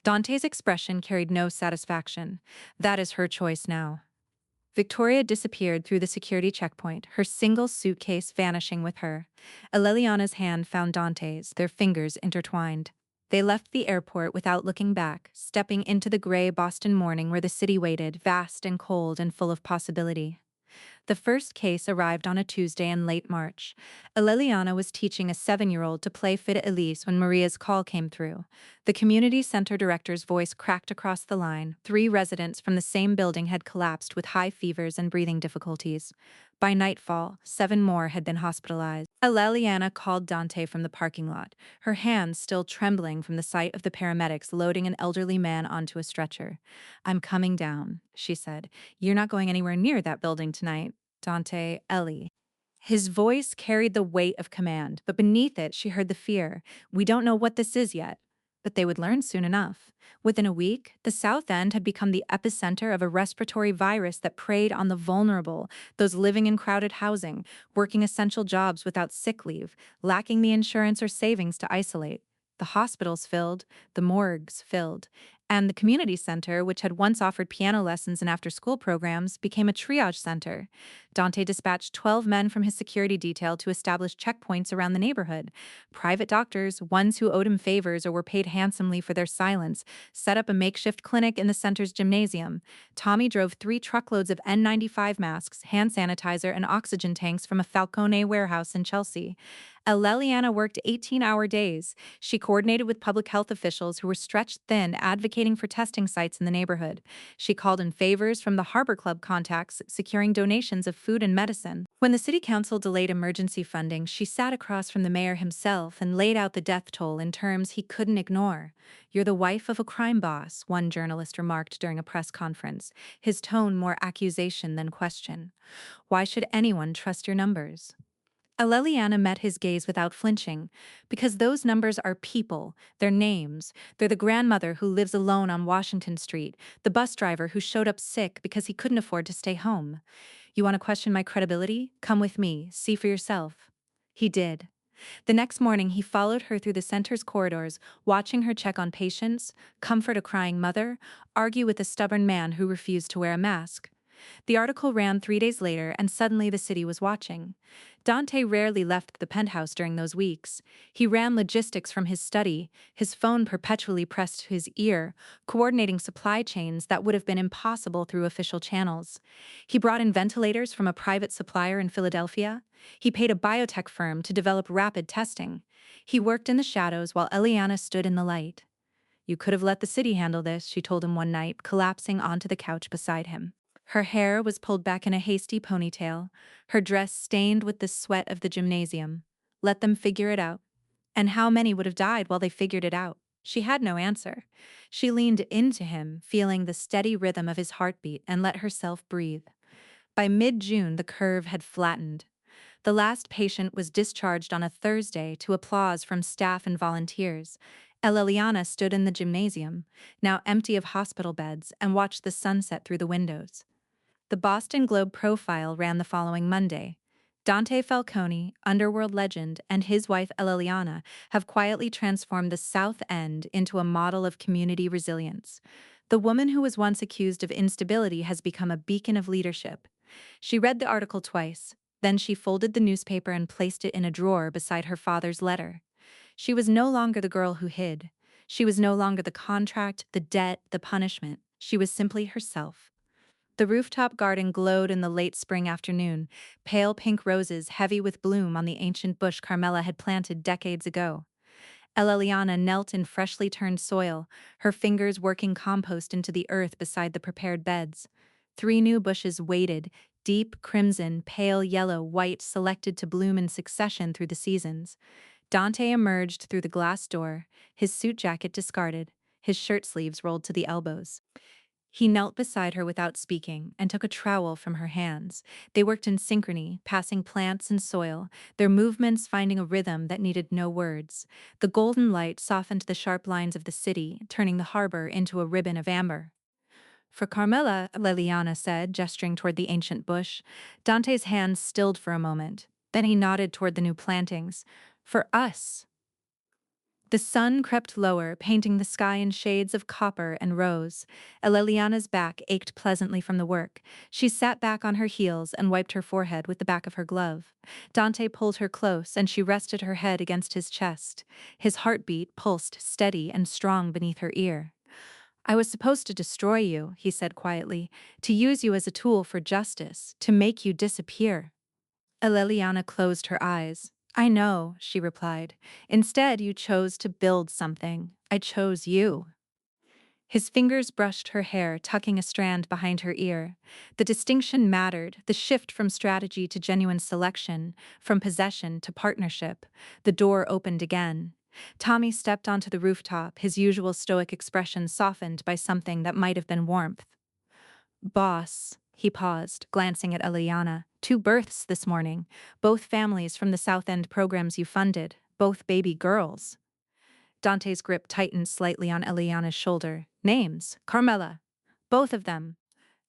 Dante's expression carried no satisfaction. That is her choice now. Victoria disappeared through the security checkpoint, her single suitcase vanishing with her. Eleliana's hand found Dante's, their fingers intertwined. They left the airport without looking back, stepping into the gray Boston morning where the city waited, vast and cold and full of possibility. The first case arrived on a Tuesday in late March. Eleliana was teaching a 7-year-old to play Fida Elise when Maria's call came through. The community center director's voice cracked across the line. 3 residents from the same building had collapsed with high fevers and breathing difficulties. By nightfall, 7 more had been hospitalized. Aleliana called Dante from the parking lot, her hands still trembling from the sight of the paramedics loading an elderly man onto a stretcher. "I'm coming down," she said. "You're not going anywhere near that building tonight. Dante, Ellie." His voice carried the weight of command, but beneath it she heard the fear. "We don't know what this is yet." But they would learn soon enough. Within a week, the South End had become the epicenter of a respiratory virus that preyed on the vulnerable, those living in crowded housing, working essential jobs without sick leave, lacking the insurance or savings to isolate. The hospitals filled, the morgues filled, and the community center, which had once offered piano lessons and after-school programs, became a triage center. Dante dispatched 12 men from his security detail to establish checkpoints around the neighborhood. Private doctors, ones who owed him favors or were paid handsomely for their silence, set up a makeshift clinic in the center's gymnasium. Tommy drove 3 truckloads of N95 masks, hand sanitizer, and oxygen tanks from a Falcone warehouse in Chelsea. Leliana worked 18-hour days. She coordinated with public health officials who were stretched thin, advocating for testing sites in the neighborhood. She called in favors from the Harbor Club contacts, securing donations of food and medicine. When the city council delayed emergency funding, she sat across from the mayor himself and laid out the death toll in terms he couldn't ignore. "You're the wife of a crime boss," one journalist remarked during a press conference, his tone more accusation than question. "Why should anyone trust your numbers?" Aleliana met his gaze without flinching, because those numbers are people, they're names. They're the grandmother who lives alone on Washington Street, the bus driver who showed up sick because he couldn't afford to stay home. "You want to question my credibility? Come with me, see for yourself." He did. The next morning, he followed her through the center's corridors, watching her check on patients, comfort a crying mother, argue with a stubborn man who refused to wear a mask. The article ran 3 days later, and suddenly the city was watching. Dante rarely left the penthouse during those weeks. He ran logistics from his study, his phone perpetually pressed to his ear, coordinating supply chains that would have been impossible through official channels. He brought in ventilators from a private supplier in Philadelphia. He paid a biotech firm to develop rapid testing. He worked in the shadows while Eliana stood in the light. "You could have let the city handle this," she told him one night, collapsing onto the couch beside him. Her hair was pulled back in a hasty ponytail, her dress stained with the sweat of the gymnasium. "Let them figure it out." And how many would have died while they figured it out? She had no answer. She leaned into him, feeling the steady rhythm of his heartbeat, and let herself breathe. By mid-June, the curve had flattened. The last patient was discharged on a Thursday to applause from staff and volunteers. Eleliana stood in the gymnasium, now empty of hospital beds, and watched the sunset through the windows. The Boston Globe profile ran the following Monday. Dante Falcone, underworld legend, and his wife Eleliana have quietly transformed the South End into a model of community resilience. The woman who was once accused of instability has become a beacon of leadership. She read the article twice, then she folded the newspaper and placed it in a drawer beside her father's letter. She was no longer the girl who hid. She was no longer the contract, the debt, the punishment. She was simply herself. The rooftop garden glowed in the late spring afternoon, pale pink roses heavy with bloom on the ancient bush Carmela had planted decades ago. Eleliana knelt in freshly turned soil, her fingers working compost into the earth beside the prepared beds. 3 new bushes waited, deep crimson, pale yellow, white, selected to bloom in succession through the seasons. Dante emerged through the glass door, his suit jacket discarded, his shirt sleeves rolled to the elbows. He knelt beside her without speaking and took a trowel from her hands. They worked in synchrony, passing plants and soil, their movements finding a rhythm that needed no words. The golden light softened the sharp lines of the city, turning the harbor into a ribbon of amber. "For Carmela," Leliana said, gesturing toward the ancient bush. Dante's hands stilled for a moment. Then he nodded toward the new plantings. "For us." The sun crept lower, painting the sky in shades of copper and rose. Eleliana's back ached pleasantly from the work. She sat back on her heels and wiped her forehead with the back of her glove. Dante pulled her close, and she rested her head against his chest. His heartbeat pulsed steady and strong beneath her ear. "I was supposed to destroy you," he said quietly, "to use you as a tool for justice, to make you disappear." Eleliana closed her eyes. "I know," she replied. "Instead, you chose to build something. I chose you." His fingers brushed her hair, tucking a strand behind her ear. The distinction mattered, the shift from strategy to genuine selection, from possession to partnership. The door opened again. Tommy stepped onto the rooftop, his usual stoic expression softened by something that might have been warmth. Boss, he paused, glancing at Eliana. 2 births this morning, both families from the South End programs you funded, both baby girls. Dante's grip tightened slightly on Eliana's shoulder. Names, Carmela. Both of them.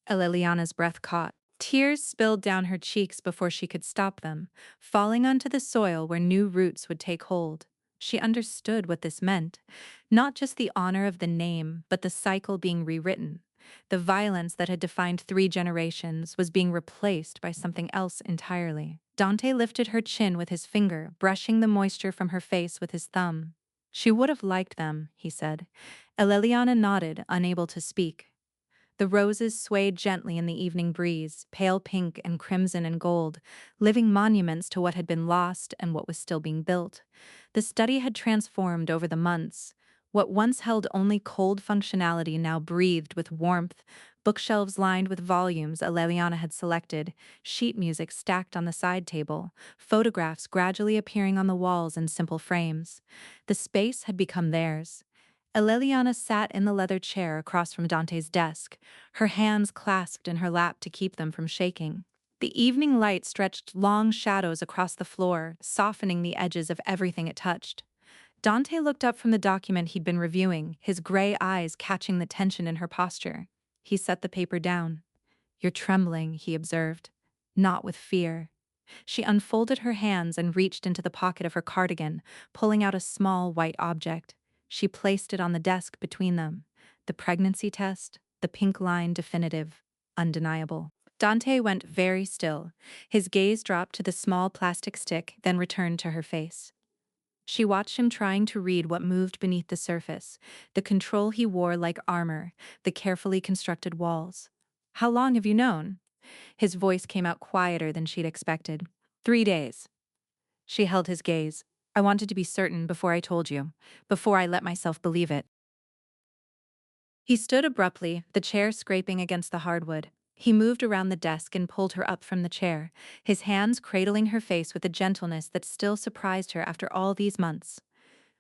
Eliana's breath caught. Tears spilled down her cheeks before she could stop them, falling onto the soil where new roots would take hold. She understood what this meant. Not just the honor of the name, but the cycle being rewritten. The violence that had defined 3 generations was being replaced by something else entirely. Dante lifted her chin with his finger, brushing the moisture from her face with his thumb. She would have liked them, he said. Eliana nodded, unable to speak. The roses swayed gently in the evening breeze, pale pink and crimson and gold, living monuments to what had been lost and what was still being built. The study had transformed over the months. What once held only cold functionality now breathed with warmth, bookshelves lined with volumes Eliana had selected, sheet music stacked on the side table, photographs gradually appearing on the walls in simple frames. The space had become theirs. Eliana sat in the leather chair across from Dante's desk, her hands clasped in her lap to keep them from shaking. The evening light stretched long shadows across the floor, softening the edges of everything it touched. Dante looked up from the document he'd been reviewing, his gray eyes catching the tension in her posture. He set the paper down. "You're trembling," he observed. "Not with fear." She unfolded her hands and reached into the pocket of her cardigan, pulling out a small white object. She placed it on the desk between them. The pregnancy test, the pink line definitive, undeniable. Dante went very still. His gaze dropped to the small plastic stick, then returned to her face. She watched him trying to read what moved beneath the surface, the control he wore like armor, the carefully constructed walls. "How long have you known?" His voice came out quieter than she'd expected. 3 days. She held his gaze. "I wanted to be certain before I told you, before I let myself believe it." He stood abruptly, the chair scraping against the hardwood. He moved around the desk and pulled her up from the chair, his hands cradling her face with a gentleness that still surprised her after all these months.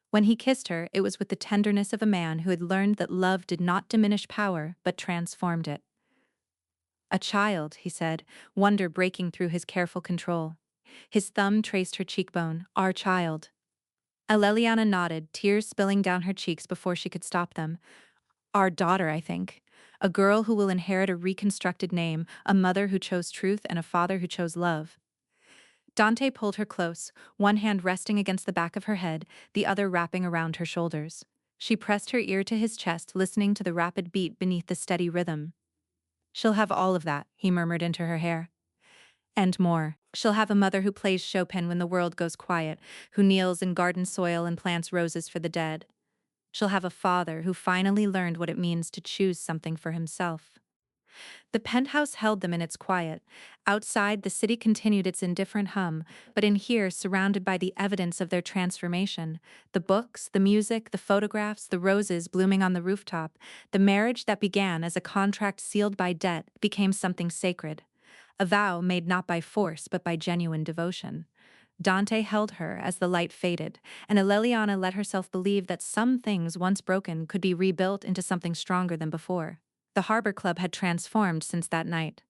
When he kissed her, it was with the tenderness of a man who had learned that love did not diminish power, but transformed it. "A child," he said, wonder breaking through his careful control. His thumb traced her cheekbone. "Our child." Eliana nodded, tears spilling down her cheeks before she could stop them. "Our daughter, I think. A girl who will inherit a reconstructed name, a mother who chose truth and a father who chose love." Dante pulled her close, one hand resting against the back of her head, the other wrapping around her shoulders. She pressed her ear to his chest, listening to the rapid beat beneath the steady rhythm. "She'll have all of that," he murmured into her hair. "And more. She'll have a mother who plays Chopin when the world goes quiet, who kneels in garden soil and plants roses for the dead. She'll have a father who finally learned what it means to choose something for himself." The penthouse held them in its quiet. Outside, the city continued its indifferent hum, but in here, surrounded by the evidence of their transformation, the books, the music, the photographs, the roses blooming on the rooftop, the marriage that began as a contract sealed by debt became something sacred. A vow made not by force, but by genuine devotion. Dante held her as the light faded, and Eliana let herself believe that some things once broken could be rebuilt into something stronger than before. The Harbor Club had transformed since that night.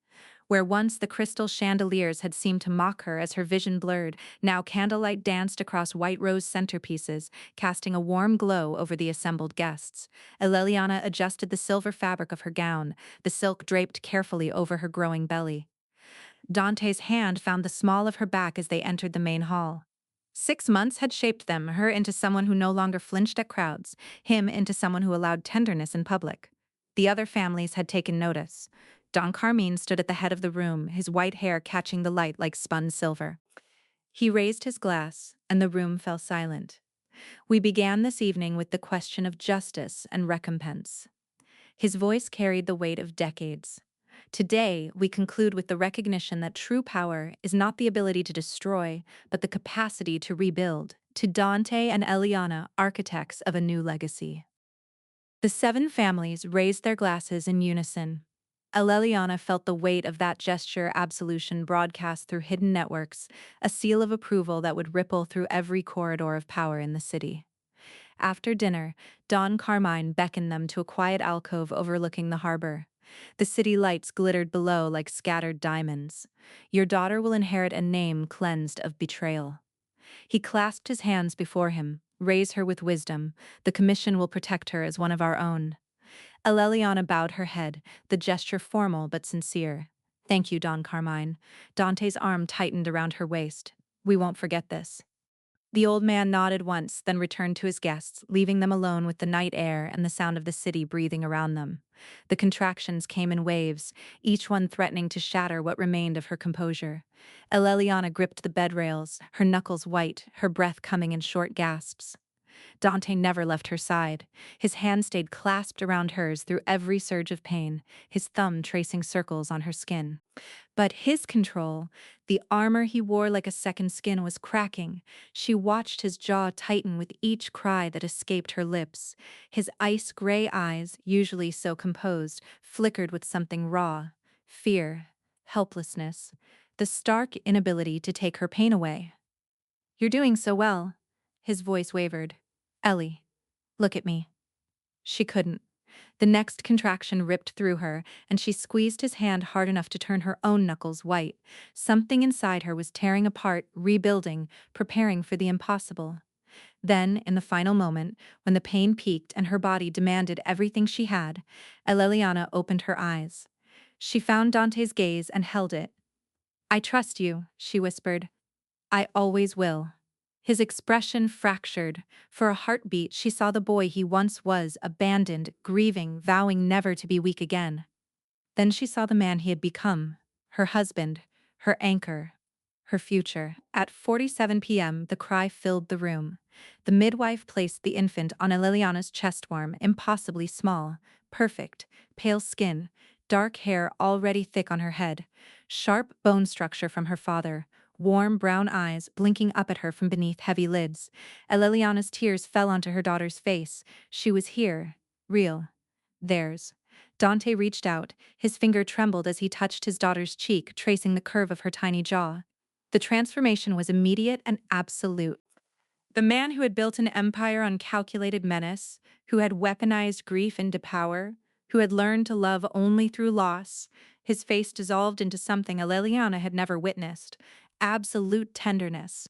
Where once the crystal chandeliers had seemed to mock her as her vision blurred, now candlelight danced across white rose centerpieces, casting a warm glow over the assembled guests. Eliana adjusted the silver fabric of her gown, the silk draped carefully over her growing belly. Dante's hand found the small of her back as they entered the main hall. 6 months had shaped them, her into someone who no longer flinched at crowds, him into someone who allowed tenderness in public. The other families had taken notice. Don Carmine stood at the head of the room, his white hair catching the light like spun silver. He raised his glass, and the room fell silent. "We began this evening with the question of justice and recompense." His voice carried the weight of decades. "Today, we conclude with the recognition that true power is not the ability to destroy, but the capacity to rebuild." To Dante and Eliana, architects of a new legacy. The 7 families raised their glasses in unison. Eleliana felt the weight of that gesture absolution broadcast through hidden networks, a seal of approval that would ripple through every corridor of power in the city. After dinner, Don Carmine beckoned them to a quiet alcove overlooking the harbor. The city lights glittered below like scattered diamonds. Your daughter will inherit a name cleansed of betrayal. He clasped his hands before him. Raise her with wisdom. The commission will protect her as one of our own. Eleliana bowed her head, the gesture formal but sincere. Thank you, Don Carmine. Dante's arm tightened around her waist. We won't forget this. The old man nodded once, then returned to his guests, leaving them alone with the night air and the sound of the city breathing around them. The contractions came in waves, each one threatening to shatter what remained of her composure. Eleliana gripped the bed rails, her knuckles white, her breath coming in short gasps. Dante never left her side. His hand stayed clasped around hers through every surge of pain, his thumb tracing circles on her skin. But his control, the armor he wore like a second skin, was cracking. She watched his jaw tighten with each cry that escaped her lips. His ice-gray eyes, usually so composed, flickered with something raw. Fear, helplessness, the stark inability to take her pain away. You're doing so well. His voice wavered. Ellie, look at me. She couldn't. The next contraction ripped through her, and she squeezed his hand hard enough to turn her own knuckles white. Something inside her was tearing apart, rebuilding, preparing for the impossible. Then, in the final moment, when the pain peaked and her body demanded everything she had, Eleliana opened her eyes. She found Dante's gaze and held it. I trust you, she whispered. I always will. His expression fractured. For a heartbeat, she saw the boy he once was, abandoned, grieving, vowing never to be weak again. Then she saw the man he had become, her husband, her anchor, her future. At 47 p.m., the cry filled the room. The midwife placed the infant on Eleliana's chest warm, impossibly small, perfect, pale skin, dark hair already thick on her head, sharp bone structure from her father, warm brown eyes blinking up at her from beneath heavy lids. Eleliana's tears fell onto her daughter's face. She was here, real, theirs. Dante reached out. His finger trembled as he touched his daughter's cheek, tracing the curve of her tiny jaw. The transformation was immediate and absolute. The man who had built an empire on calculated menace, who had weaponized grief into power, who had learned to love only through loss, his face dissolved into something Eleliana had never witnessed: absolute tenderness.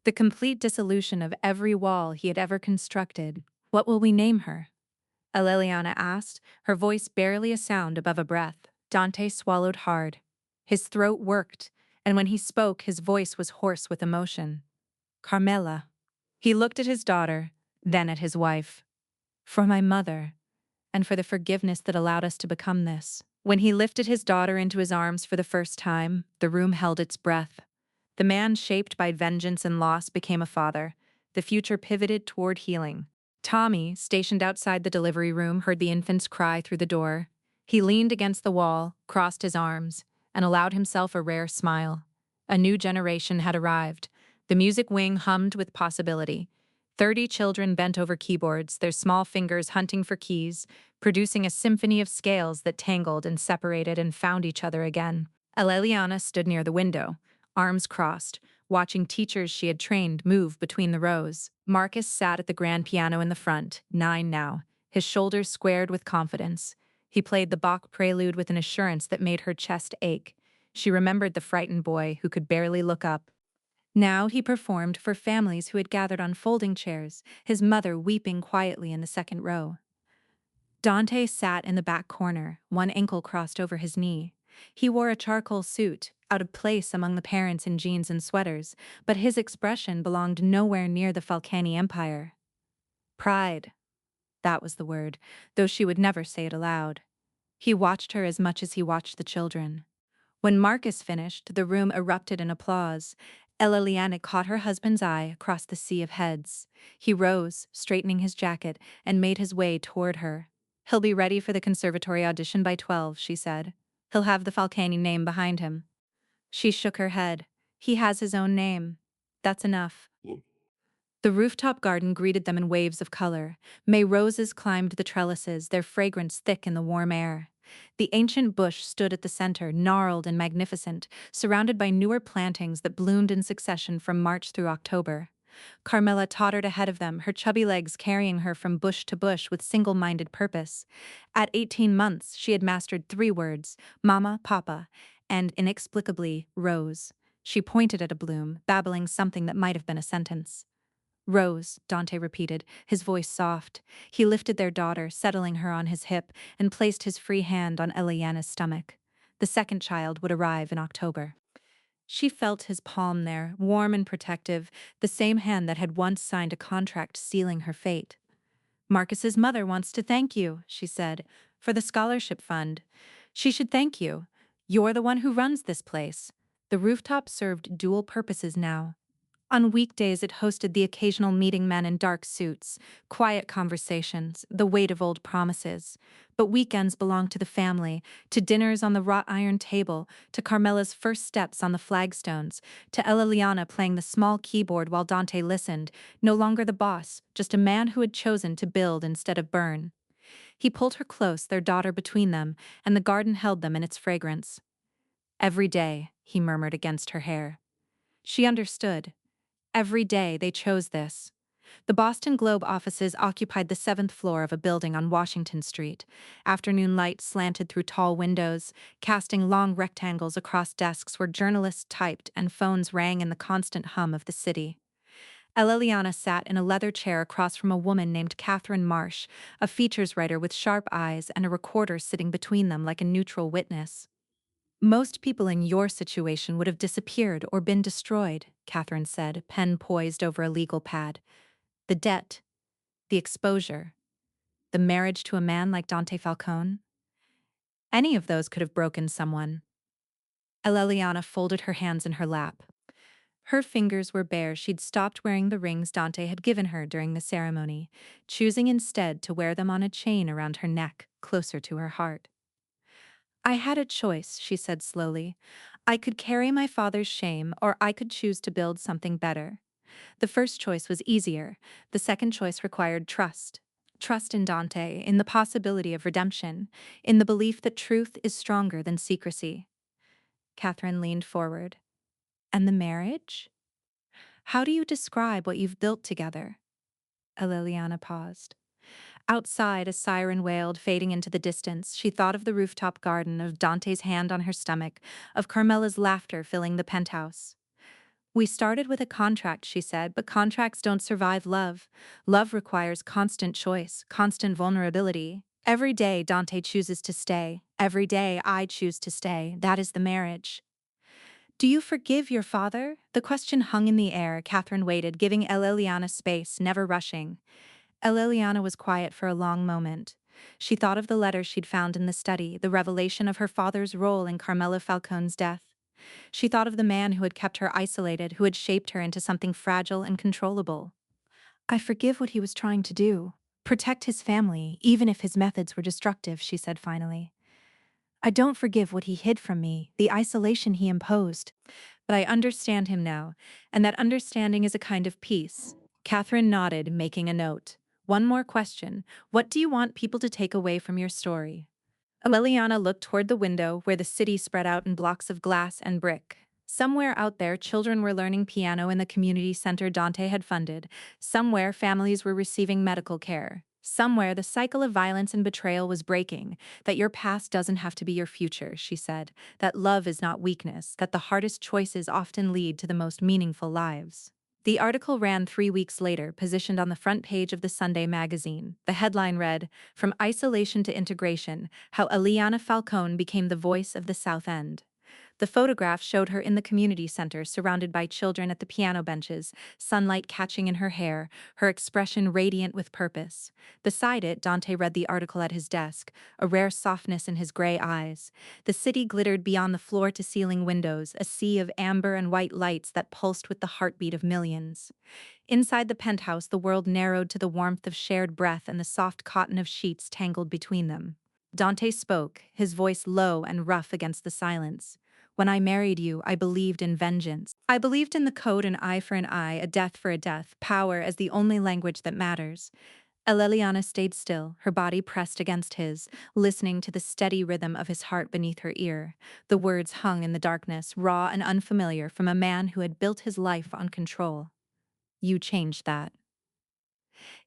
The complete dissolution of every wall he had ever constructed. What will we name her? Eleliana asked, her voice barely a sound above a breath. Dante swallowed hard. His throat worked, and when he spoke, his voice was hoarse with emotion. Carmela. He looked at his daughter, then at his wife. For my mother, and for the forgiveness that allowed us to become this. When he lifted his daughter into his arms for the first time, the room held its breath. The man shaped by vengeance and loss became a father. The future pivoted toward healing. Tommy, stationed outside the delivery room, heard the infant's cry through the door. He leaned against the wall, crossed his arms, and allowed himself a rare smile. A new generation had arrived. The music wing hummed with possibility. 30 children bent over keyboards, their small fingers hunting for keys, producing a symphony of scales that tangled and separated and found each other again. Eleliana stood near the window, arms crossed, watching teachers she had trained move between the rows. Marcus sat at the grand piano in the front, 9 now, his shoulders squared with confidence. He played the Bach prelude with an assurance that made her chest ache. She remembered the frightened boy who could barely look up. Now he performed for families who had gathered on folding chairs, his mother weeping quietly in the second row. Dante sat in the back corner, one ankle crossed over his knee. He wore a charcoal suit, out of place among the parents in jeans and sweaters, but his expression belonged nowhere near the Falcani Empire. Pride. That was the word, though she would never say it aloud. He watched her as much as he watched the children. When Marcus finished, the room erupted in applause. Eleliana caught her husband's eye across the sea of heads. He rose, straightening his jacket, and made his way toward her. He'll be ready for the conservatory audition by 12, she said. He'll have the Falcani name behind him. She shook her head. He has his own name. That's enough. The rooftop garden greeted them in waves of color. May roses climbed the trellises, their fragrance thick in the warm air. The ancient bush stood at the center, gnarled and magnificent, surrounded by newer plantings that bloomed in succession from March through October. Carmela tottered ahead of them, her chubby legs carrying her from bush to bush with single-minded purpose. At 18 months, she had mastered 3 words: Mama, Papa, and, inexplicably, Rose. She pointed at a bloom, babbling something that might have been a sentence. Rose, Dante repeated, his voice soft. He lifted their daughter, settling her on his hip, and placed his free hand on Eliana's stomach. The second child would arrive in October. She felt his palm there, warm and protective, the same hand that had once signed a contract sealing her fate. Marcus's mother wants to thank you, she said, for the scholarship fund. She should thank you. You're the one who runs this place. The rooftop served dual purposes now. On weekdays, it hosted the occasional meeting men in dark suits, quiet conversations, the weight of old promises. But weekends belonged to the family, to dinners on the wrought iron table, to Carmela's first steps on the flagstones, to Eliliana playing the small keyboard while Dante listened, no longer the boss, just a man who had chosen to build instead of burn. He pulled her close, their daughter between them, and the garden held them in its fragrance. Every day, he murmured against her hair. She understood. Every day they chose this. The Boston Globe offices occupied the 7th floor of a building on Washington Street. Afternoon light slanted through tall windows, casting long rectangles across desks where journalists typed and phones rang in the constant hum of the city. Eliliana sat in a leather chair across from a woman named Catherine Marsh, a features writer with sharp eyes and a recorder sitting between them like a neutral witness. Most people in your situation would have disappeared or been destroyed, Catherine said, pen poised over a legal pad. The debt, the exposure, the marriage to a man like Dante Falcone. Any of those could have broken someone. Eleliana folded her hands in her lap. Her fingers were bare. She'd stopped wearing the rings Dante had given her during the ceremony, choosing instead to wear them on a chain around her neck, closer to her heart. I had a choice, she said slowly. I could carry my father's shame, or I could choose to build something better. The first choice was easier. The second choice required trust. Trust in Dante, in the possibility of redemption, in the belief that truth is stronger than secrecy. Catherine leaned forward. And the marriage? How do you describe what you've built together? Eliliana paused. Outside, a siren wailed, fading into the distance. She thought of the rooftop garden, of Dante's hand on her stomach, of Carmela's laughter filling the penthouse. We started with a contract, she said, but contracts don't survive love. Love requires constant choice, constant vulnerability. Every day Dante chooses to stay. Every day I choose to stay. That is the marriage. Do you forgive your father? The question hung in the air. Catherine waited, giving Eliliana space, never rushing. Eliliana was quiet for a long moment. She thought of the letter she'd found in the study, the revelation of her father's role in Carmela Falcone's death. She thought of the man who had kept her isolated, who had shaped her into something fragile and controllable. I forgive what he was trying to do. Protect his family, even if his methods were destructive, she said finally. I don't forgive what he hid from me, the isolation he imposed. But I understand him now, and that understanding is a kind of peace. Catherine nodded, making a note. One more question. What do you want people to take away from your story? Liliana looked toward the window where the city spread out in blocks of glass and brick. Somewhere out there, children were learning piano in the community center Dante had funded. Somewhere, families were receiving medical care. Somewhere, the cycle of violence and betrayal was breaking. That your past doesn't have to be your future, she said. That love is not weakness. That the hardest choices often lead to the most meaningful lives. The article ran 3 weeks later, positioned on the front page of the Sunday magazine. The headline read, From Isolation to Integration, How Eliana Falcone Became the Voice of the South End. The photograph showed her in the community center, surrounded by children at the piano benches, sunlight catching in her hair, her expression radiant with purpose. Beside it, Dante read the article at his desk, a rare softness in his gray eyes. The city glittered beyond the floor-to-ceiling windows, a sea of amber and white lights that pulsed with the heartbeat of millions. Inside the penthouse, the world narrowed to the warmth of shared breath and the soft cotton of sheets tangled between them. Dante spoke, his voice low and rough against the silence. When I married you, I believed in vengeance. I believed in the code an eye for an eye, a death for a death, power as the only language that matters. Eleliana stayed still, her body pressed against his, listening to the steady rhythm of his heart beneath her ear. The words hung in the darkness, raw and unfamiliar, from a man who had built his life on control. You changed that.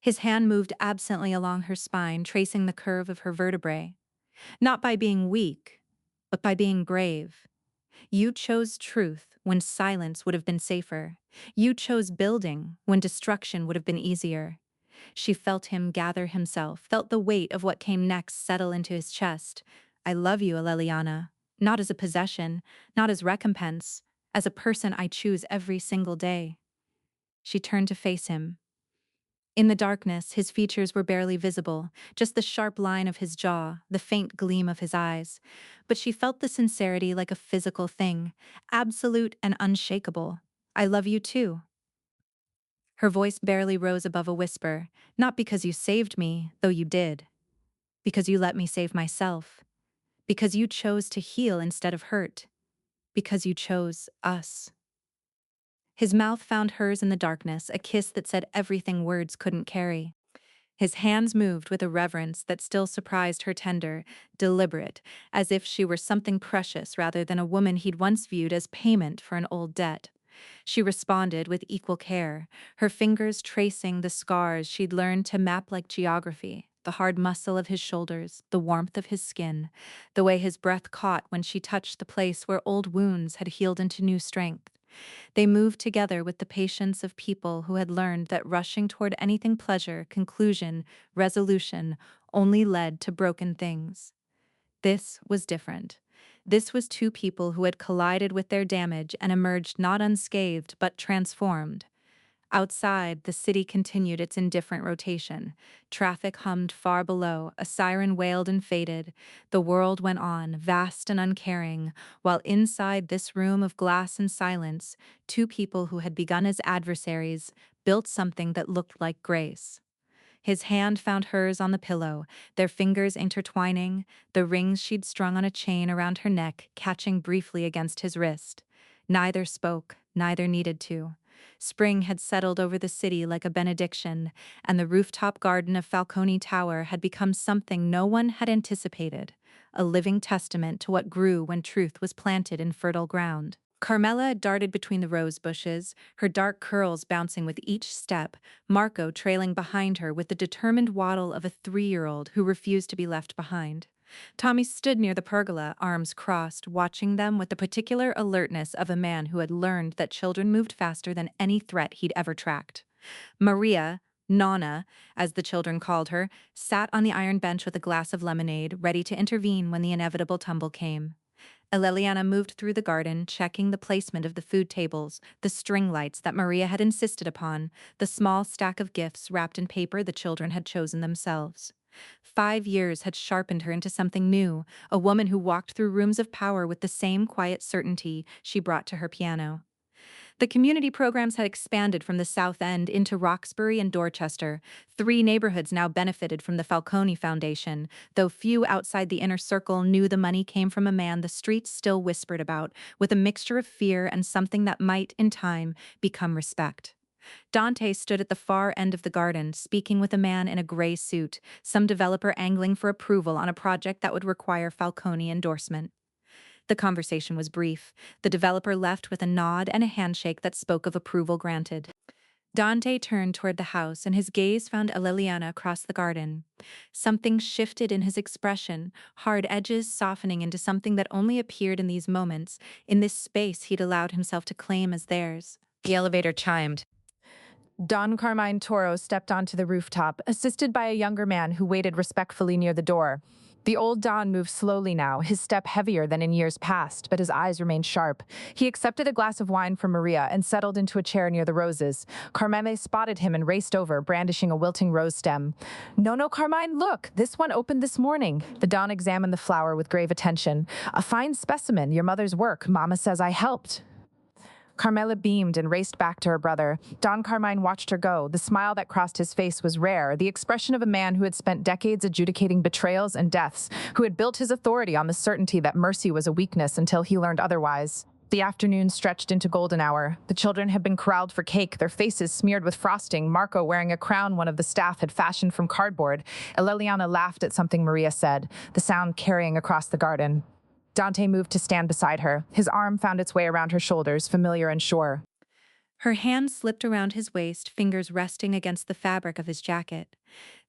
His hand moved absently along her spine, tracing the curve of her vertebrae. Not by being weak, but by being brave. You chose truth when silence would have been safer. You chose building when destruction would have been easier. She felt him gather himself, felt the weight of what came next settle into his chest. I love you, Eleliana. Not as a possession, not as recompense, as a person I choose every single day. She turned to face him. In the darkness, his features were barely visible, just the sharp line of his jaw, the faint gleam of his eyes. But she felt the sincerity like a physical thing, absolute and unshakable. I love you too. Her voice barely rose above a whisper, not because you saved me, though you did. Because you let me save myself. Because you chose to heal instead of hurt. Because you chose us. His mouth found hers in the darkness, a kiss that said everything words couldn't carry. His hands moved with a reverence that still surprised her, tender, deliberate, as if she were something precious rather than a woman he'd once viewed as payment for an old debt. She responded with equal care, her fingers tracing the scars she'd learned to map like geography, the hard muscle of his shoulders, the warmth of his skin, the way his breath caught when she touched the place where old wounds had healed into new strength. They moved together with the patience of people who had learned that rushing toward anything pleasure, conclusion, resolution only led to broken things. This was different. This was two people who had collided with their damage and emerged not unscathed but transformed. Outside, the city continued its indifferent rotation. Traffic hummed far below, a siren wailed and faded. The world went on, vast and uncaring, while inside this room of glass and silence, two people who had begun as adversaries built something that looked like grace. His hand found hers on the pillow, their fingers intertwining, the rings she'd strung on a chain around her neck catching briefly against his wrist. Neither spoke, neither needed to. Spring had settled over the city like a benediction, and the rooftop garden of Falcone Tower had become something no one had anticipated, a living testament to what grew when truth was planted in fertile ground. Carmela darted between the rose bushes, her dark curls bouncing with each step, Marco trailing behind her with the determined waddle of a 3-year-old who refused to be left behind. Tommy stood near the pergola, arms crossed, watching them with the particular alertness of a man who had learned that children moved faster than any threat he'd ever tracked. Maria, Nonna, as the children called her, sat on the iron bench with a glass of lemonade, ready to intervene when the inevitable tumble came. Eleliana moved through the garden, checking the placement of the food tables, the string lights that Maria had insisted upon, the small stack of gifts wrapped in paper the children had chosen themselves. 5 years had sharpened her into something new, a woman who walked through rooms of power with the same quiet certainty she brought to her piano. The community programs had expanded from the South End into Roxbury and Dorchester. 3 neighborhoods now benefited from the Falcone Foundation, though few outside the inner circle knew the money came from a man the streets still whispered about, with a mixture of fear and something that might, in time, become respect. Dante stood at the far end of the garden, speaking with a man in a gray suit, some developer angling for approval on a project that would require Falcone endorsement. The conversation was brief. The developer left with a nod and a handshake that spoke of approval granted. Dante turned toward the house, and his gaze found Eleliana across the garden. Something shifted in his expression, hard edges softening into something that only appeared in these moments, in this space he'd allowed himself to claim as theirs. The elevator chimed. Don Carmine Toro stepped onto the rooftop, assisted by a younger man who waited respectfully near the door. The old Don moved slowly now, his step heavier than in years past, but his eyes remained sharp. He accepted a glass of wine from Maria and settled into a chair near the roses. Carmeme spotted him and raced over, brandishing a wilting rose stem. No, Carmine, look, this one opened this morning. The Don examined the flower with grave attention. A fine specimen, your mother's work. Mama says I helped. Carmela beamed and raced back to her brother. Don Carmine watched her go. The smile that crossed his face was rare, the expression of a man who had spent decades adjudicating betrayals and deaths, who had built his authority on the certainty that mercy was a weakness until he learned otherwise. The afternoon stretched into golden hour. The children had been corralled for cake, their faces smeared with frosting, Marco wearing a crown one of the staff had fashioned from cardboard. Eleliana laughed at something Maria said, the sound carrying across the garden. Dante moved to stand beside her. His arm found its way around her shoulders, familiar and sure. Her hand slipped around his waist, fingers resting against the fabric of his jacket.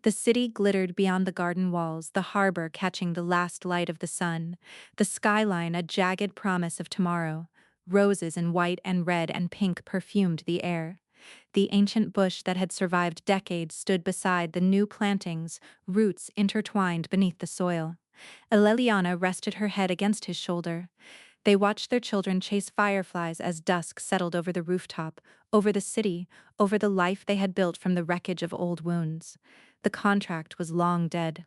The city glittered beyond the garden walls, the harbor catching the last light of the sun, the skyline a jagged promise of tomorrow. Roses in white and red and pink perfumed the air. The ancient bush that had survived decades stood beside the new plantings, roots intertwined beneath the soil. Eleliana rested her head against his shoulder. They watched their children chase fireflies as dusk settled over the rooftop, over the city, over the life they had built from the wreckage of old wounds. The contract was long dead.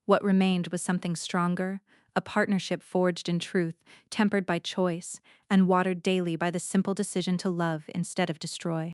What remained was something stronger, a partnership forged in truth, tempered by choice, and watered daily by the simple decision to love instead of destroy.